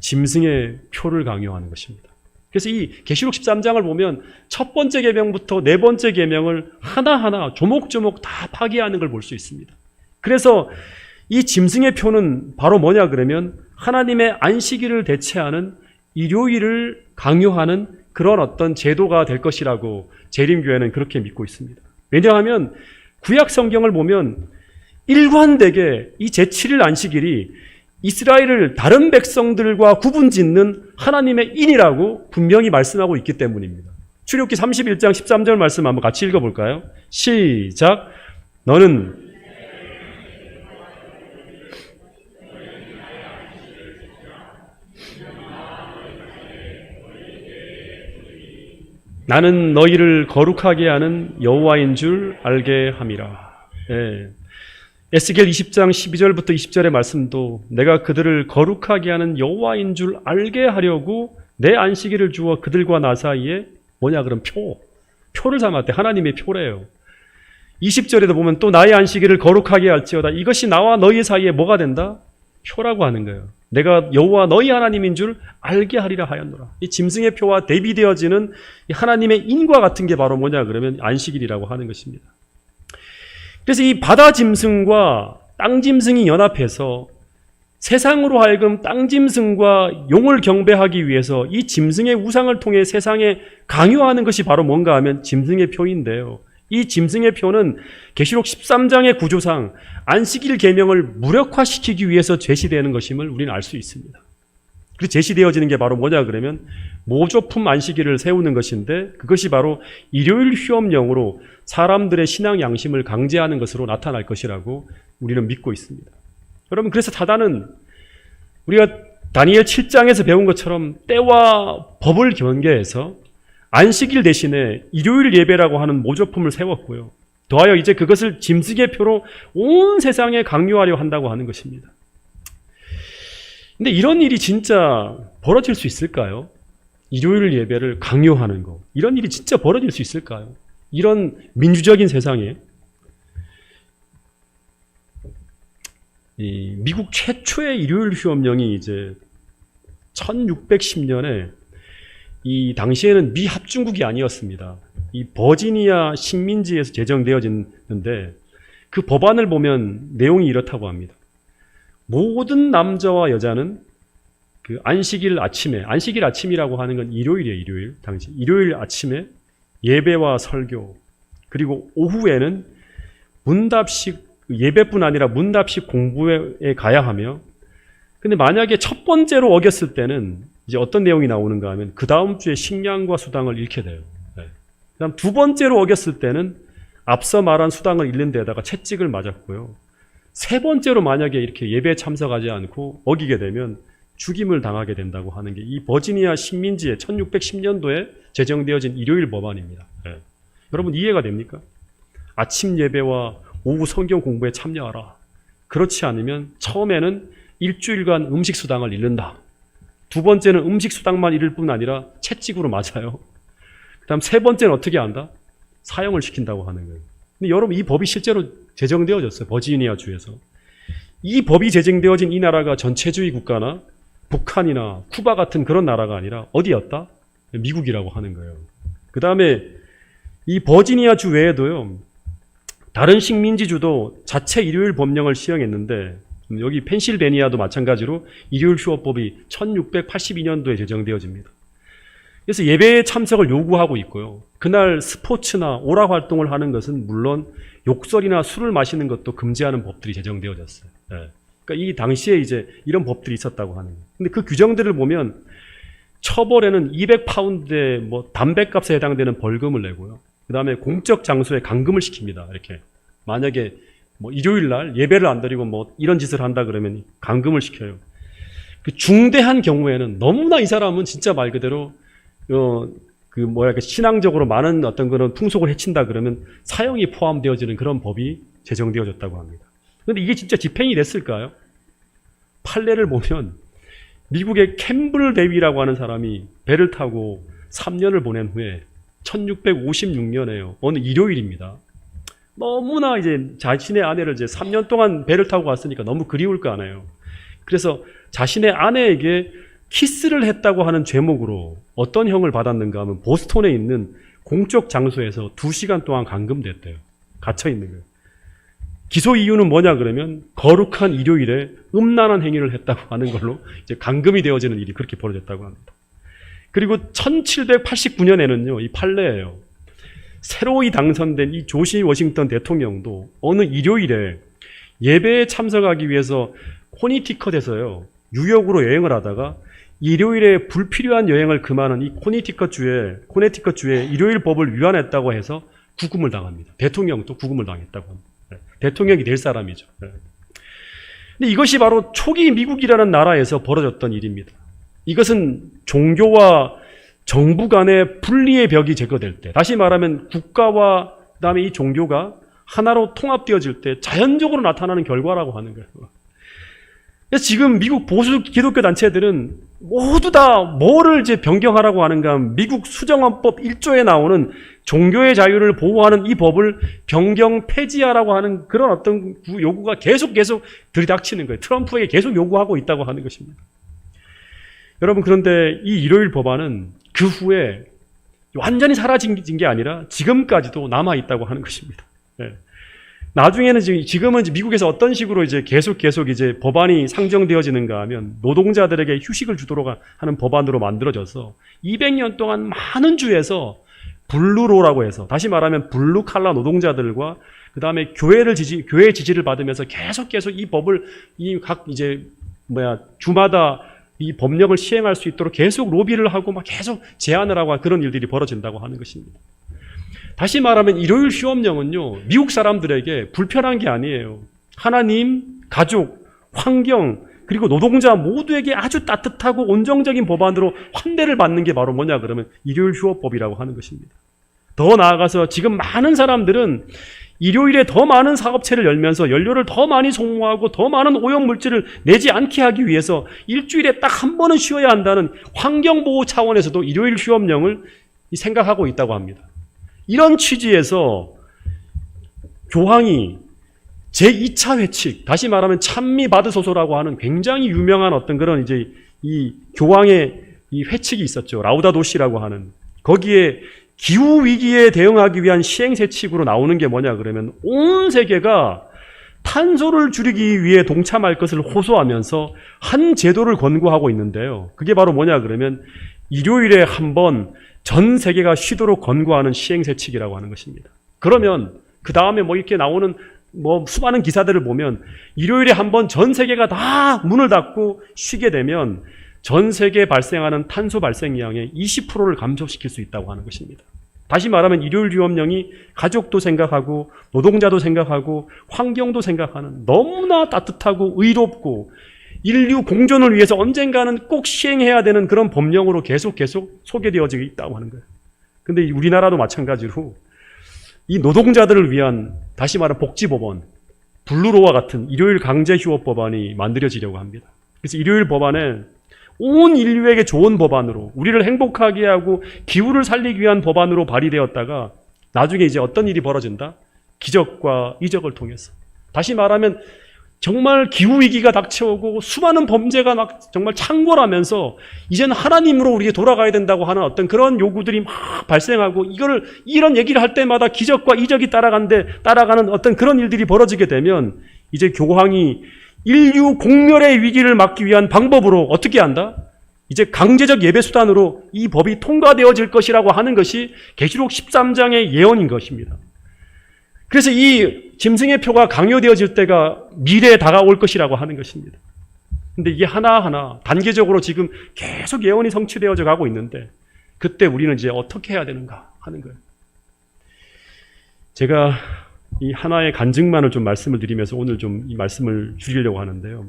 짐승의 표를 강요하는 것입니다. 그래서 이 계시록 13장을 보면 첫 번째 계명부터 네 번째 계명을 하나하나 조목조목 다 파괴하는 걸 볼 수 있습니다. 그래서 이 짐승의 표는 바로 뭐냐 그러면 하나님의 안식일을 대체하는 일요일을 강요하는 그런 어떤 제도가 될 것이라고 재림교회는 그렇게 믿고 있습니다. 왜냐하면 구약 성경을 보면 일관되게 이 제7일 안식일이 이스라엘을 다른 백성들과 구분짓는 하나님의 인이라고 분명히 말씀하고 있기 때문입니다. 출애굽기 31장 13절 말씀 한번 같이 읽어볼까요? 시작. 너는 나는 너희를 거룩하게 하는 여호와인 줄 알게 함이라. 에스겔 20장 12절부터 20절의 말씀도 내가 그들을 거룩하게 하는 여호와인 줄 알게 하려고 내 안식일을 주어 그들과 나 사이에 뭐냐 그럼 표를 삼았대. 하나님의 표래요. 20절에도 보면 또 나의 안식일을 거룩하게 할지어다. 이것이 나와 너희 사이에 뭐가 된다? 표라고 하는 거예요. 내가 여호와 너희 하나님인 줄 알게 하리라 하였노라. 이 짐승의 표와 대비되어지는 하나님의 인과 같은 게 바로 뭐냐 그러면 안식일이라고 하는 것입니다. 그래서 이 바다 짐승과 땅 짐승이 연합해서 세상으로 하여금 땅 짐승과 용을 경배하기 위해서 이 짐승의 우상을 통해 세상에 강요하는 것이 바로 뭔가 하면 짐승의 표인데요. 이 짐승의 표는 계시록 13장의 구조상 안식일 계명을 무력화시키기 위해서 제시되는 것임을 우리는 알 수 있습니다. 그리고 제시되어지는 게 바로 뭐냐 그러면 모조품 안식일을 세우는 것인데, 그것이 바로 일요일 휴업령으로 사람들의 신앙 양심을 강제하는 것으로 나타날 것이라고 우리는 믿고 있습니다. 여러분, 그래서 사단은 우리가 다니엘 7장에서 배운 것처럼 때와 법을 경계해서 안식일 대신에 일요일 예배라고 하는 모조품을 세웠고요. 더하여 이제 그것을 짐승의 표로 온 세상에 강요하려 한다고 하는 것입니다. 근데 이런 일이 진짜 벌어질 수 있을까요? 일요일 예배를 강요하는 거. 이런 일이 진짜 벌어질 수 있을까요? 이런 민주적인 세상에. 이 미국 최초의 일요일 휴업령이 이제 1610년에 이 당시에는 미 합중국이 아니었습니다. 이 버지니아 식민지에서 제정되어졌는데, 그 법안을 보면 내용이 이렇다고 합니다. 모든 남자와 여자는 그 안식일 아침이라고 하는 건 일요일이에요. 일요일 당시 일요일 아침에 예배와 설교, 그리고 오후에는 문답식 예배뿐 아니라 문답식 공부에 가야 하며, 근데 만약에 첫 번째로 어겼을 때는 이제 어떤 내용이 나오는가 하면 그 다음 주에 식량과 수당을 잃게 돼요. 네. 그다음 두 번째로 어겼을 때는 앞서 말한 수당을 잃는 데다가 채찍을 맞았고요. 세 번째로 만약에 이렇게 예배에 참석하지 않고 어기게 되면 죽임을 당하게 된다고 하는 게 이 버지니아 식민지의 1610년도에 제정되어진 일요일 법안입니다. 네. 여러분 이해가 됩니까? 아침 예배와 오후 성경 공부에 참여하라. 그렇지 않으면 처음에는 일주일간 음식 수당을 잃는다. 두 번째는 음식 수당만 잃을 뿐 아니라 채찍으로 맞아요. 그 다음 세 번째는 어떻게 한다? 사형을 시킨다고 하는 거예요. 근데 여러분 이 법이 실제로 제정되어졌어요. 버지니아 주에서. 이 법이 제정되어진 이 나라가 전체주의 국가나 북한이나 쿠바 같은 그런 나라가 아니라 어디였다? 미국이라고 하는 거예요. 그 다음에 이 버지니아 주 외에도요, 다른 식민지주도 자체 일요일 법령을 시행했는데, 여기 펜실베니아도 마찬가지로 일요일 휴업법이 1682년도에 제정되어집니다. 그래서 예배에 참석을 요구하고 있고요. 그날 스포츠나 오락 활동을 하는 것은 물론 욕설이나 술을 마시는 것도 금지하는 법들이 제정되어졌어요. 네. 그러니까 이 당시에 이제 이런 법들이 있었다고 하는 거예요. 근데 그 규정들을 보면 처벌에는 200파운드의 뭐 담배값에 해당되는 벌금을 내고요. 그 다음에 공적 장소에 감금을 시킵니다. 이렇게 만약에 뭐 일요일 날 예배를 안 드리고 뭐 이런 짓을 한다 그러면 감금을 시켜요. 그 중대한 경우에는 너무나 이 사람은 진짜 말 그대로 신앙적으로 많은 어떤 그런 풍속을 해친다 그러면 사형이 포함되어지는 그런 법이 제정되어졌다고 합니다. 그런데 이게 진짜 집행이 됐을까요? 판례를 보면 미국의 캠블 대위라고 하는 사람이 배를 타고 3년을 보낸 후에 1656년에요. 어느 일요일입니다. 너무나 이제 자신의 아내를 이제 3년 동안 배를 타고 갔으니까 너무 그리울 거 아니에요. 그래서 자신의 아내에게 키스를 했다고 하는 죄목으로 어떤 형을 받았는가 하면 보스턴에 있는 공적 장소에서 2시간 동안 감금됐대요. 갇혀 있는 거예요. 기소 이유는 뭐냐 그러면 거룩한 일요일에 음란한 행위를 했다고 하는 걸로 이제 감금이 되어지는 일이 그렇게 벌어졌다고 합니다. 그리고 1789년에는요, 이 판례예요. 새로이 당선된 이 조지 워싱턴 대통령도 어느 일요일에 예배에 참석하기 위해서 코니티컷에서요, 뉴욕으로 여행을 하다가 일요일에 불필요한 여행을 금하는 이 코네티컷 주에 일요일 법을 위반했다고 해서 구금을 당합니다. 대통령도 구금을 당했다고 합니다. 대통령이 될 사람이죠. 근데 이것이 바로 초기 미국이라는 나라에서 벌어졌던 일입니다. 이것은 종교와 정부 간의 분리의 벽이 제거될 때, 다시 말하면 국가와 그다음에 이 종교가 하나로 통합되어질 때 자연적으로 나타나는 결과라고 하는 거예요. 그래서 지금 미국 보수 기독교 단체들은 모두 다 뭐를 이제 변경하라고 하는가 하면 미국 수정헌법 1조에 나오는 종교의 자유를 보호하는 이 법을 변경 폐지하라고 하는 그런 어떤 요구가 계속 들이닥치는 거예요. 트럼프에게 계속 요구하고 있다고 하는 것입니다. 여러분, 그런데 이 일요일 법안은 그 후에 완전히 사라진 게 아니라 지금까지도 남아있다고 하는 것입니다. 네. 나중에는 지금은 미국에서 어떤 식으로 이제 계속 이제 법안이 상정되어지는가 하면 노동자들에게 휴식을 주도록 하는 법안으로 만들어져서 200년 동안 많은 주에서 블루로라고 해서, 다시 말하면 블루 칼라 노동자들과 그 다음에 교회의 지지를 받으면서 계속 이 법을 주마다 이 법령을 시행할 수 있도록 계속 로비를 하고 막 계속 제안을 하고 그런 일들이 벌어진다고 하는 것입니다. 다시 말하면 일요일 휴업령은요, 미국 사람들에게 불편한 게 아니에요. 하나님, 가족, 환경, 그리고 노동자 모두에게 아주 따뜻하고 온정적인 법안으로 환대를 받는 게 바로 뭐냐 그러면 일요일 휴업법이라고 하는 것입니다. 더 나아가서 지금 많은 사람들은 일요일에 더 많은 사업체를 열면서 연료를 더 많이 소모하고 더 많은 오염물질을 내지 않게 하기 위해서 일주일에 딱 한 번은 쉬어야 한다는 환경보호 차원에서도 일요일 휴업령을 생각하고 있다고 합니다. 이런 취지에서 교황이 제2차 회칙, 다시 말하면 찬미 받으소서라고 하는 굉장히 유명한 어떤 그런 이제 이 교황의 이 회칙이 있었죠. 라우다도시라고 하는. 거기에 기후 위기에 대응하기 위한 시행세칙으로 나오는 게 뭐냐 그러면 온 세계가 탄소를 줄이기 위해 동참할 것을 호소하면서 한 제도를 권고하고 있는데요. 그게 바로 뭐냐 그러면 일요일에 한 번 전 세계가 쉬도록 권고하는 시행세칙이라고 하는 것입니다. 그러면 그 다음에 이렇게 나오는 수많은 기사들을 보면 일요일에 한 번 전 세계가 다 문을 닫고 쉬게 되면 전 세계에 발생하는 탄소 발생량의 20%를 감소시킬 수 있다고 하는 것입니다. 다시 말하면 일요일 휴업령이 가족도 생각하고 노동자도 생각하고 환경도 생각하는 너무나 따뜻하고 의롭고 인류 공존을 위해서 언젠가는 꼭 시행해야 되는 그런 법령으로 계속 소개되어지고 있다고 하는 거예요. 근데 우리나라도 마찬가지로 이 노동자들을 위한 다시 말하면 복지법원, 블루로와 같은 일요일 강제 휴업 법안이 만들어지려고 합니다. 그래서 일요일 법안에 온 인류에게 좋은 법안으로 우리를 행복하게 하고 기후를 살리기 위한 법안으로 발의되었다가 나중에 이제 어떤 일이 벌어진다? 기적과 이적을 통해서. 다시 말하면 정말 기후위기가 닥쳐오고 수많은 범죄가 막 정말 창궐하면서 이제는 하나님으로 우리에게 돌아가야 된다고 하는 어떤 그런 요구들이 막 발생하고 이런 얘기를 할 때마다 기적과 이적이 따라가는 어떤 그런 일들이 벌어지게 되면 이제 교황이 인류 공멸의 위기를 막기 위한 방법으로 어떻게 한다? 이제 강제적 예배 수단으로 이 법이 통과되어질 것이라고 하는 것이 계시록 13장의 예언인 것입니다. 그래서 이 짐승의 표가 강요되어질 때가 미래에 다가올 것이라고 하는 것입니다. 근데 이게 하나하나 단계적으로 지금 계속 예언이 성취되어져 가고 있는데 그때 우리는 이제 어떻게 해야 되는가 하는 거예요. 제가 이 하나의 간증만을 좀 말씀을 드리면서 오늘 좀 이 말씀을 줄이려고 하는데요.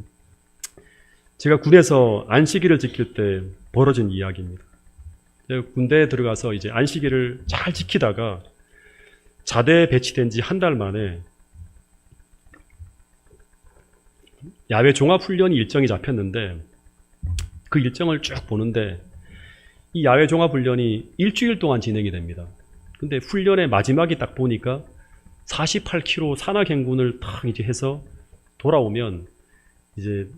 제가 군에서 안식일을 지킬 때 벌어진 이야기입니다. 제가 군대에 들어가서 이제 안식일을 잘 지키다가 자대에 배치된 지 한 달 만에 야외 종합훈련이 일정이 잡혔는데 그 일정을 쭉 보는데 이 야외 종합훈련이 일주일 동안 진행이 됩니다. 근데 훈련의 마지막이 딱 보니까 48km 산악행군을 딱 이제 해서 돌아오면 이제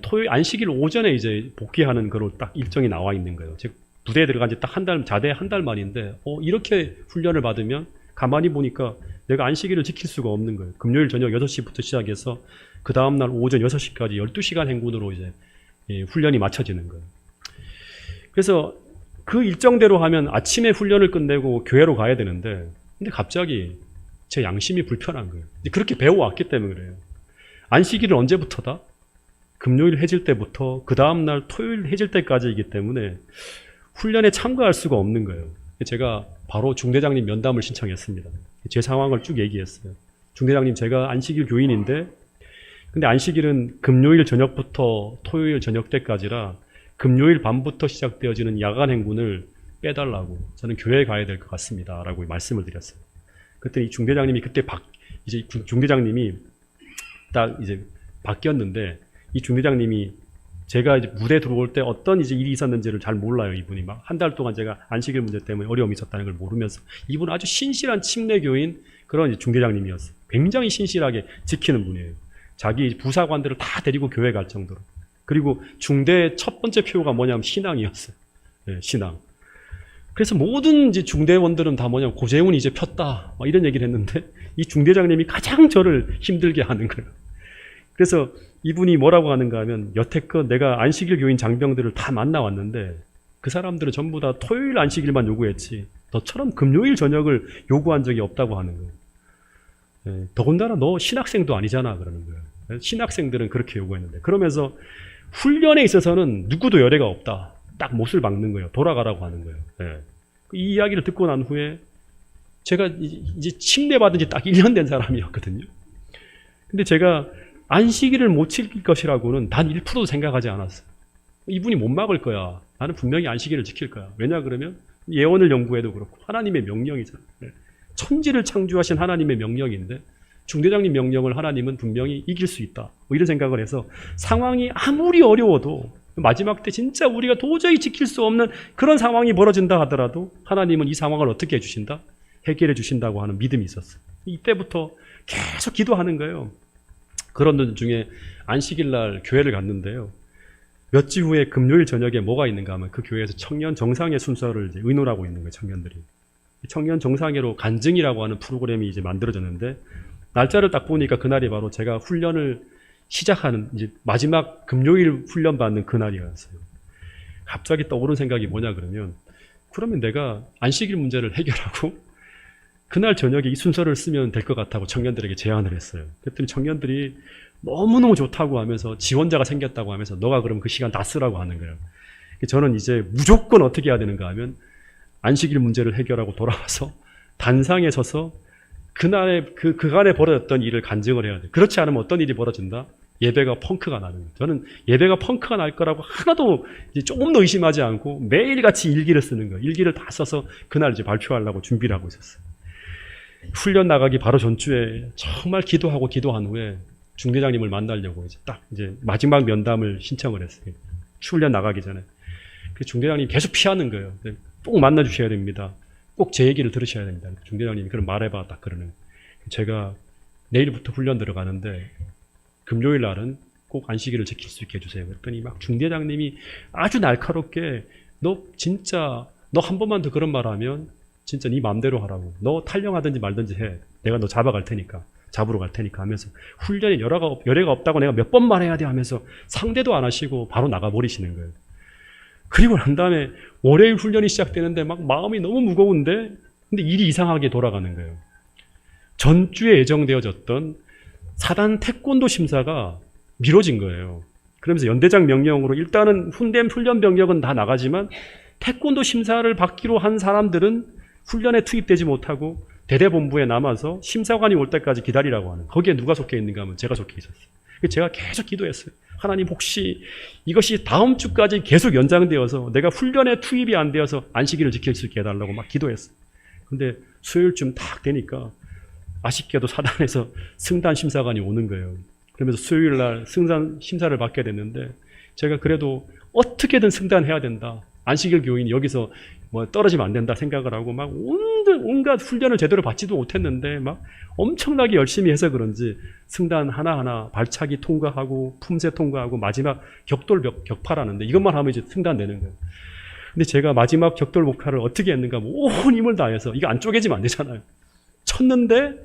토요일 안식일 오전에 이제 복귀하는 그런 딱 일정이 나와 있는 거예요. 즉 부대에 들어간 지 딱 자대에 한 달 만인데 이렇게 훈련을 받으면 가만히 보니까 내가 안식일을 지킬 수가 없는 거예요. 금요일 저녁 6시부터 시작해서 그 다음날 오전 6시까지 12시간 행군으로 이제 훈련이 마쳐지는 거예요. 그래서 그 일정대로 하면 아침에 훈련을 끝내고 교회로 가야 되는데 근데 갑자기 제 양심이 불편한 거예요. 그렇게 배워왔기 때문에 그래요. 안식일은 언제부터다? 금요일 해질 때부터 그 다음날 토요일 해질 때까지이기 때문에 훈련에 참가할 수가 없는 거예요. 제가 바로 중대장님 면담을 신청했습니다. 제 상황을 쭉 얘기했어요. 중대장님, 제가 안식일 교인인데 근데 안식일은 금요일 저녁부터 토요일 저녁 때까지라 금요일 밤부터 시작되어지는 야간 행군을 빼달라고 저는 교회에 가야 될 것 같습니다. 라고 말씀을 드렸어요. 그때 이 중대장님이 중대장님이 딱 이제 바뀌었는데 이 중대장님이 제가 이제 무대에 들어올 때 어떤 이제 일이 있었는지를 잘 몰라요. 이분이 막 한 달 동안 제가 안식일 문제 때문에 어려움이 있었다는 걸 모르면서 이분은 아주 신실한 침례교인 그런 중대장님이었어요. 굉장히 신실하게 지키는 분이에요. 자기 부사관들을 다 데리고 교회 갈 정도로. 그리고 중대 첫 번째 표가 뭐냐면 신앙이었어요. 네, 신앙. 그래서 모든 이제 중대원들은 다 뭐냐, 고재훈이 이제 폈다, 막 이런 얘기를 했는데, 이 중대장님이 가장 저를 힘들게 하는 거예요. 그래서 이분이 뭐라고 하는가 하면, 여태껏 내가 안식일 교인 장병들을 다 만나왔는데, 그 사람들은 전부 다 토요일 안식일만 요구했지, 너처럼 금요일 저녁을 요구한 적이 없다고 하는 거예요. 예, 더군다나 너 신학생도 아니잖아, 그러는 거예요. 신학생들은 그렇게 요구했는데. 그러면서 훈련에 있어서는 누구도 열애가 없다. 딱 못을 박는 거예요. 돌아가라고 하는 거예요. 예. 이 이야기를 듣고 난 후에 제가 이제 침례받은 지 딱 1년 된 사람이었거든요. 근데 제가 안식일을 못 지킬 것이라고는 단 1%도 생각하지 않았어요. 이분이 못 막을 거야. 나는 분명히 안식일을 지킬 거야. 왜냐 그러면 예언을 연구해도 그렇고 하나님의 명령이잖아요. 천지를 창조하신 하나님의 명령인데 중대장님 명령을 하나님은 분명히 이길 수 있다. 뭐 이런 생각을 해서 상황이 아무리 어려워도 마지막 때 진짜 우리가 도저히 지킬 수 없는 그런 상황이 벌어진다 하더라도 하나님은 이 상황을 어떻게 해주신다? 해결해 주신다고 하는 믿음이 있었어요. 이때부터 계속 기도하는 거예요. 그런 중에 안식일 날 교회를 갔는데요. 몇 주 후에 금요일 저녁에 뭐가 있는가 하면 그 교회에서 청년 정상회 순서를 이제 의논하고 있는 거예요, 청년들이. 청년 정상회로 간증이라고 하는 프로그램이 이제 만들어졌는데, 날짜를 딱 보니까 그날이 바로 제가 훈련을 시작하는 이제 마지막 금요일 훈련 받는 그날이었어요. 갑자기 떠오른 생각이 뭐냐 그러면, 그러면 내가 안식일 문제를 해결하고 그날 저녁에 이 순서를 쓰면 될 것 같다고 청년들에게 제안을 했어요. 그랬더니 청년들이 너무너무 좋다고 하면서 지원자가 생겼다고 하면서 너가 그럼 그 시간 다 쓰라고 하는 거예요. 저는 이제 무조건 어떻게 해야 되는가 하면 안식일 문제를 해결하고 돌아와서 단상에 서서 그날에 그간에 벌어졌던 일을 간증을 해야 돼요. 그렇지 않으면 어떤 일이 벌어진다? 예배가 펑크가 나는 거예요. 저는 예배가 펑크가 날 거라고 하나도 이제 조금도 의심하지 않고 매일같이 일기를 쓰는 거예요. 일기를 다 써서 그날 이제 발표하려고 준비를 하고 있었어요. 훈련 나가기 바로 전주에 정말 기도한 후에 중대장님을 만나려고 이제 마지막 면담을 신청을 했어요. 훈련 나가기 전에. 그 중대장님이 계속 피하는 거예요. 꼭 만나 주셔야 됩니다. 꼭 제 얘기를 들으셔야 됩니다. 중대장님이 그럼 말해봐, 딱 그러는. 제가 내일부터 훈련 들어가는데 금요일 날은 꼭 안식일을 지킬 수 있게 해주세요. 그랬더니 막 중대장님이 아주 날카롭게 너 한 번만 더 그런 말 하면 진짜 네 마음대로 하라고. 너 탈영하든지 말든지 해. 내가 너 잡으러 갈 테니까 하면서 훈련에 열애가 없다고 내가 몇 번 말해야 돼 하면서 상대도 안 하시고 바로 나가버리시는 거예요. 그리고 난 다음에 월요일 훈련이 시작되는데 막 마음이 너무 무거운데 근데 일이 이상하게 돌아가는 거예요. 전주에 예정되어졌던 사단 태권도 심사가 미뤄진 거예요. 그러면서 연대장 명령으로 일단은 훈련 병력은 다 나가지만 태권도 심사를 받기로 한 사람들은 훈련에 투입되지 못하고 대대본부에 남아서 심사관이 올 때까지 기다리라고 하는, 거기에 누가 속해 있는가 하면 제가 속해 있었어요. 제가 계속 기도했어요. 하나님, 혹시 이것이 다음 주까지 계속 연장되어서 내가 훈련에 투입이 안 되어서 안식일을 지킬 수 있게 해달라고 막 기도했어요. 근데 수요일쯤 딱 되니까 아쉽게도 사단에서 승단 심사관이 오는 거예요. 그러면서 수요일 날 승단 심사를 받게 됐는데 제가 그래도 어떻게든 승단해야 된다. 안식일 교인이 여기서 뭐 떨어지면 안 된다 생각을 하고 막 온갖 훈련을 제대로 받지도 못했는데 막 엄청나게 열심히 해서 그런지 승단 하나하나 발차기 통과하고 품새 통과하고 마지막 격돌 격파라는데 이것만 하면 이제 승단 되는 거예요. 근데 제가 마지막 격돌 목파를 어떻게 했는가 온 힘을 다해서, 이거 안 쪼개지면 안 되잖아요. 쳤는데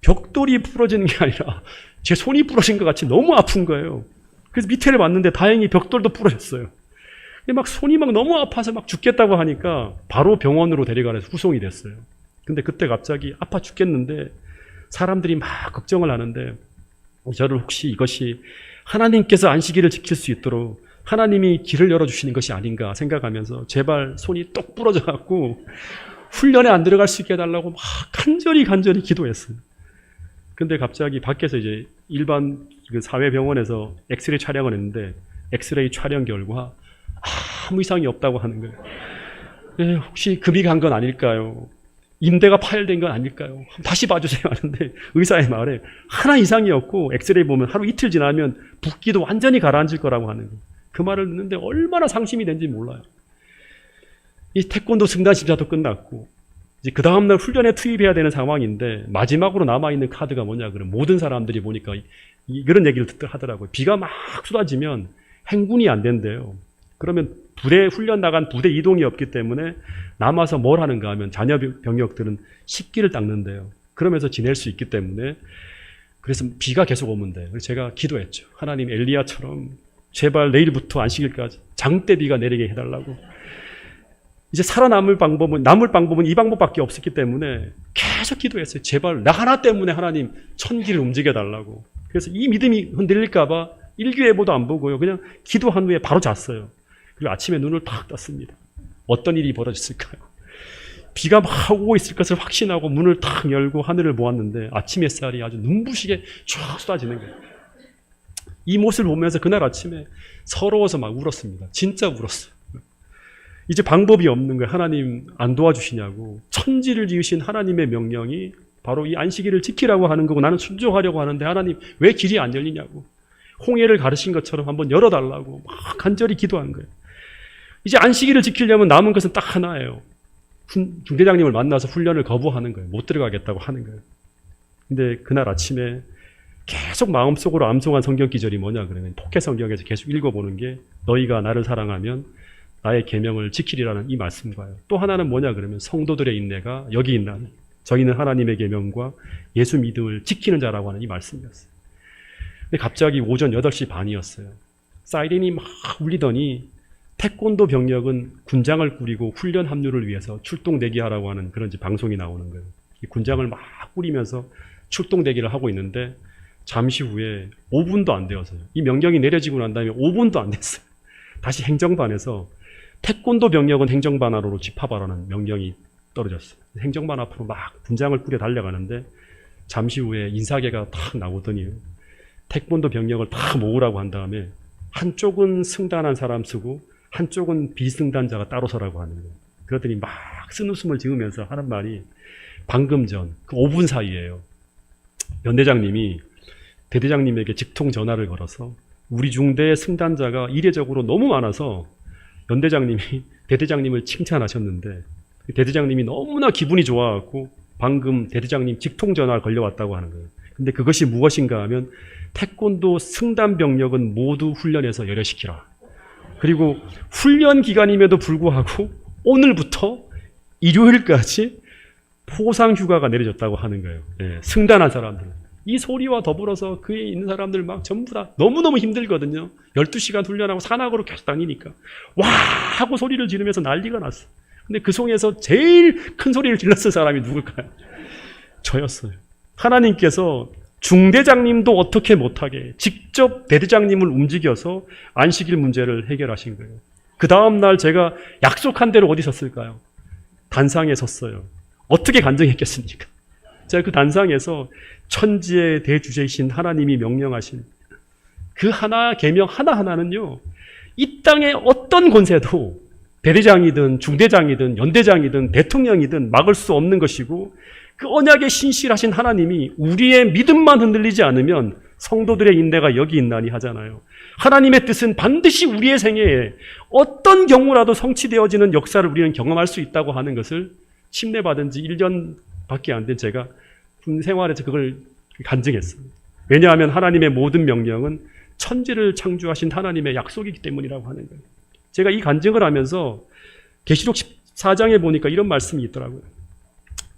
벽돌이 부러지는 게 아니라 제 손이 부러진 것 같이 너무 아픈 거예요. 그래서 밑에를 봤는데 다행히 벽돌도 부러졌어요. 막 손이 막 너무 아파서 막 죽겠다고 하니까 바로 병원으로 데려가서 후송이 됐어요. 근데 그때 갑자기 아파 죽겠는데 사람들이 막 걱정을 하는데 저를 혹시 이것이 하나님께서 안식일을 지킬 수 있도록 하나님이 길을 열어주시는 것이 아닌가 생각하면서 제발 손이 똑 부러져갖고 훈련에 안 들어갈 수 있게 해달라고 막 간절히 기도했어요. 근데 갑자기 밖에서 이제 일반 그 사회병원에서 엑스레이 촬영을 했는데 엑스레이 촬영 결과 아무 이상이 없다고 하는 거예요. 네, 혹시 금이 간 건 아닐까요? 인대가 파열된 건 아닐까요? 다시 봐주세요 하는데 의사의 말에 하나 이상이 없고 엑스레이 보면 하루 이틀 지나면 붓기도 완전히 가라앉을 거라고 하는 거예요. 그 말을 듣는데 얼마나 상심이 된지 몰라요. 이 태권도 승단 심사도 끝났고 이제 그 다음날 훈련에 투입해야 되는 상황인데 마지막으로 남아있는 카드가 뭐냐 그러면 모든 사람들이 보니까 그런 얘기를 하더라고요. 비가 막 쏟아지면 행군이 안 된대요. 그러면 부대 훈련 나간 부대 이동이 없기 때문에 남아서 뭘 하는가 하면 자녀 병력들은 식기를 닦는데요. 그러면서 지낼 수 있기 때문에 그래서 비가 계속 오면 돼요. 그래서 제가 기도했죠. 하나님 엘리야처럼 제발 내일부터 안식일까지 장대비가 내리게 해달라고. 이제 살아남을 방법은 이 방법밖에 없었기 때문에 계속 기도했어요. 제발 나 하나 때문에 하나님 천기를 움직여 달라고. 그래서 이 믿음이 흔들릴까 봐 일기예보도 안 보고요. 그냥 기도한 후에 바로 잤어요. 그리고 아침에 눈을 탁 떴습니다. 어떤 일이 벌어졌을까요? 비가 막 오고 있을 것을 확신하고 문을 탁 열고 하늘을 보았는데 아침 햇살이 아주 눈부시게 쫙 쏟아지는 거예요. 이 모습을 보면서 그날 아침에 서러워서 막 울었습니다. 진짜 울었어요. 이제 방법이 없는 거예요. 하나님 안 도와주시냐고. 천지를 지으신 하나님의 명령이 바로 이 안식일을 지키라고 하는 거고 나는 순종하려고 하는데 하나님 왜 길이 안 열리냐고. 홍해를 가르신 것처럼 한번 열어달라고 막 간절히 기도한 거예요. 이제 안식일을 지키려면 남은 것은 딱 하나예요. 중대장님을 만나서 훈련을 거부하는 거예요. 못 들어가겠다고 하는 거예요. 근데 그날 아침에 계속 마음속으로 암송한 성경 기절이 뭐냐 그러면 독해 성경에서 계속 읽어보는 게 너희가 나를 사랑하면 나의 계명을 지키리라는 이 말씀과요. 또 하나는 뭐냐 그러면 성도들의 인내가 여기 있나니 저희는 하나님의 계명과 예수 믿음을 지키는 자라고 하는 이 말씀이었어요. 근데 갑자기 오전 8시 반이었어요. 사이렌이 막 울리더니 태권도 병력은 군장을 꾸리고 훈련 합류를 위해서 출동 대기하라고 하는 그런 방송이 나오는 거예요. 이 군장을 막 꾸리면서 출동 대기를 하고 있는데 잠시 후에 5분도 안 되어서요. 이 명령이 내려지고 난 다음에 5분도 안 됐어요. 다시 행정반에서 태권도 병력은 행정반 안으로 집합하라는 명령이 떨어졌어요. 행정반 앞으로 막 군장을 꾸려 달려가는데 잠시 후에 인사계가 탁 나오더니 태권도 병력을 다 모으라고 한 다음에 한쪽은 승단한 사람 쓰고 한쪽은 비승단자가 따로 서라고 하는 거예요. 그러더니 막 쓴웃음을 지으면서 하는 말이 방금 전 그 5분 사이에요. 연대장님이 대대장님에게 직통 전화를 걸어서 우리 중대 승단자가 이례적으로 너무 많아서 연대장님이 대대장님을 칭찬하셨는데 대대장님이 너무나 기분이 좋아갖고 방금 대대장님 직통 전화가 걸려왔다고 하는 거예요. 근데 그것이 무엇인가 하면 태권도 승단 병력은 모두 훈련해서 열혈시키라. 그리고 훈련 기간임에도 불구하고 오늘부터 일요일까지 포상 휴가가 내려졌다고 하는 거예요. 예, 승단한 사람들은. 이 소리와 더불어서 그에 있는 사람들 막 전부 다 너무너무 힘들거든요. 12시간 훈련하고 산악으로 계속 다니니까. 와! 하고 소리를 지르면서 난리가 났어. 근데 그 속에서 제일 큰 소리를 질렀을 사람이 누굴까요? 저였어요. 하나님께서 중대장님도 어떻게 못하게 직접 대대장님을 움직여서 안식일 문제를 해결하신 거예요. 그 다음날 제가 약속한 대로 어디 섰을까요? 단상에 섰어요. 어떻게 간증했겠습니까? 제가 그 단상에서 천지의 대주제이신 하나님이 명령하신 그 하나 계명 하나하나는요, 이 땅의 어떤 권세도 대대장이든 중대장이든 연대장이든 대통령이든 막을 수 없는 것이고 그 언약에 신실하신 하나님이 우리의 믿음만 흔들리지 않으면 성도들의 인내가 여기 있나니 하잖아요. 하나님의 뜻은 반드시 우리의 생애에 어떤 경우라도 성취되어지는 역사를 우리는 경험할 수 있다고 하는 것을 침례받은 지 1년밖에 안 된 제가 군 생활에서 그걸 간증했어요. 왜냐하면 하나님의 모든 명령은 천지를 창조하신 하나님의 약속이기 때문이라고 하는 거예요. 제가 이 간증을 하면서 계시록 14장에 보니까 이런 말씀이 있더라고요.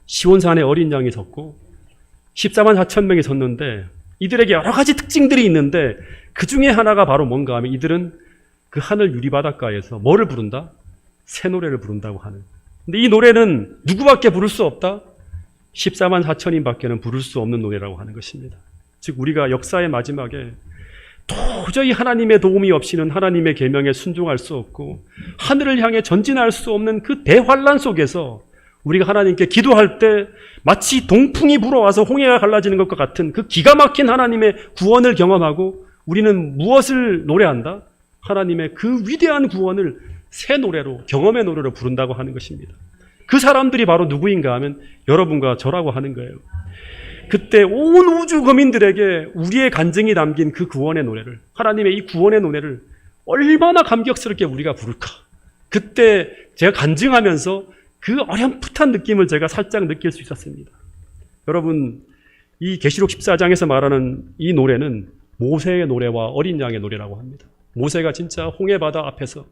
시온산에 어린 양이 섰고 14만 4천 명이 섰는데 이들에게 여러 가지 특징들이 있는데 그 중에 하나가 바로 뭔가 하면 이들은 그 하늘 유리바닷가에서 뭐를 부른다? 새 노래를 부른다고 하는. 근데 이 노래는 누구밖에 부를 수 없다? 14만 4천인 밖에는 부를 수 없는 노래라고 하는 것입니다. 즉 우리가 역사의 마지막에 도저히 하나님의 도움이 없이는 하나님의 계명에 순종할 수 없고 하늘을 향해 전진할 수 없는 그 대환란 속에서 우리가 하나님께 기도할 때 마치 동풍이 불어와서 홍해가 갈라지는 것과 같은 그 기가 막힌 하나님의 구원을 경험하고 우리는 무엇을 노래한다? 하나님의 그 위대한 구원을 새 노래로, 경험의 노래로 부른다고 하는 것입니다. 그 사람들이 바로 누구인가 하면 여러분과 저라고 하는 거예요. 그때 온 우주 거민들에게 우리의 간증이 담긴 그 구원의 노래를, 하나님의 이 구원의 노래를 얼마나 감격스럽게 우리가 부를까. 그때 제가 간증하면서 그 어렴풋한 느낌을 제가 살짝 느낄 수 있었습니다. 여러분, 이 계시록 14장에서 말하는 이 노래는 모세의 노래와 어린 양의 노래라고 합니다. 모세가 진짜 홍해 바다 앞에서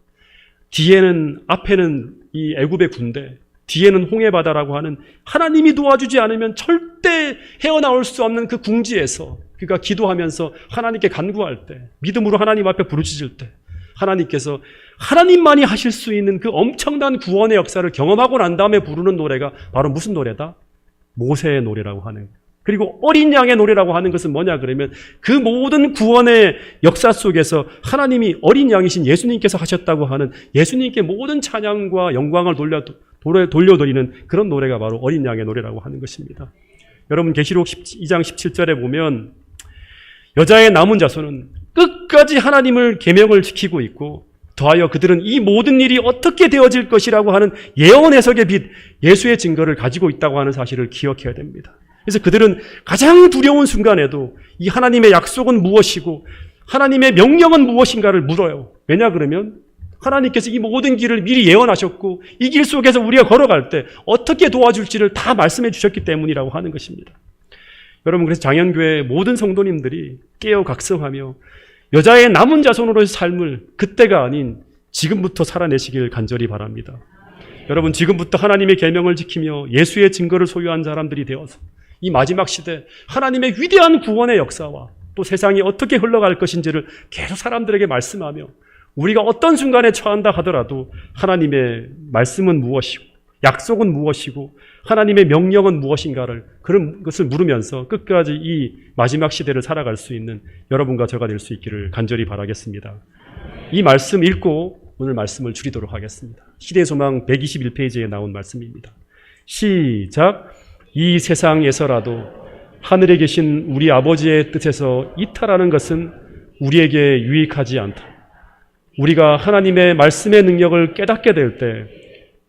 앞에는 이 애굽의 군대, 뒤에는 홍해바다라고 하는 하나님이 도와주지 않으면 절대 헤어나올 수 없는 그 궁지에서 그가 기도하면서 하나님께 간구할 때, 믿음으로 하나님 앞에 부르짖을 때 하나님께서 하나님만이 하실 수 있는 그 엄청난 구원의 역사를 경험하고 난 다음에 부르는 노래가 바로 무슨 노래다? 모세의 노래라고 하는 거예요. 그리고 어린 양의 노래라고 하는 것은 뭐냐 그러면 그 모든 구원의 역사 속에서 하나님이 어린 양이신 예수님께서 하셨다고 하는 예수님께 모든 찬양과 영광을 돌려드리는 그런 노래가 바로 어린 양의 노래라고 하는 것입니다. 여러분 계시록 2장 17절에 보면 여자의 남은 자손은 끝까지 하나님을 계명을 지키고 있고 더하여 그들은 이 모든 일이 어떻게 되어질 것이라고 하는 예언 해석의 빛, 예수의 증거를 가지고 있다고 하는 사실을 기억해야 됩니다. 그래서 그들은 가장 두려운 순간에도 이 하나님의 약속은 무엇이고 하나님의 명령은 무엇인가를 물어요. 왜냐 그러면 하나님께서 이 모든 길을 미리 예언하셨고 이 길 속에서 우리가 걸어갈 때 어떻게 도와줄지를 다 말씀해 주셨기 때문이라고 하는 것입니다. 여러분 그래서 장현교회 모든 성도님들이 깨어 각성하며 여자의 남은 자손으로의 삶을 그때가 아닌 지금부터 살아내시길 간절히 바랍니다. 여러분 지금부터 하나님의 계명을 지키며 예수의 증거를 소유한 사람들이 되어서 이 마지막 시대 하나님의 위대한 구원의 역사와 또 세상이 어떻게 흘러갈 것인지를 계속 사람들에게 말씀하며 우리가 어떤 순간에 처한다 하더라도 하나님의 말씀은 무엇이고 약속은 무엇이고 하나님의 명령은 무엇인가를 그런 것을 물으면서 끝까지 이 마지막 시대를 살아갈 수 있는 여러분과 저가 될 수 있기를 간절히 바라겠습니다. 이 말씀 읽고 오늘 말씀을 줄이도록 하겠습니다. 시대의 소망 121페이지에 나온 말씀입니다. 시작. 이 세상에서라도 하늘에 계신 우리 아버지의 뜻에서 이탈하는 것은 우리에게 유익하지 않다. 우리가 하나님의 말씀의 능력을 깨닫게 될 때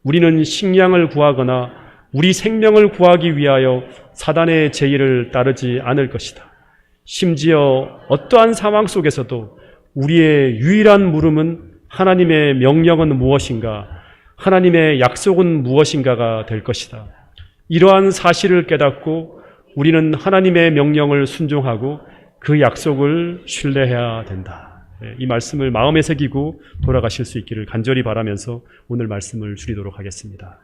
우리는 식량을 구하거나 우리 생명을 구하기 위하여 사단의 제의를 따르지 않을 것이다. 심지어 어떠한 상황 속에서도 우리의 유일한 물음은 하나님의 명령은 무엇인가, 하나님의 약속은 무엇인가가 될 것이다. 이러한 사실을 깨닫고 우리는 하나님의 명령을 순종하고 그 약속을 신뢰해야 된다. 이 말씀을 마음에 새기고 돌아가실 수 있기를 간절히 바라면서 오늘 말씀을 줄이도록 하겠습니다.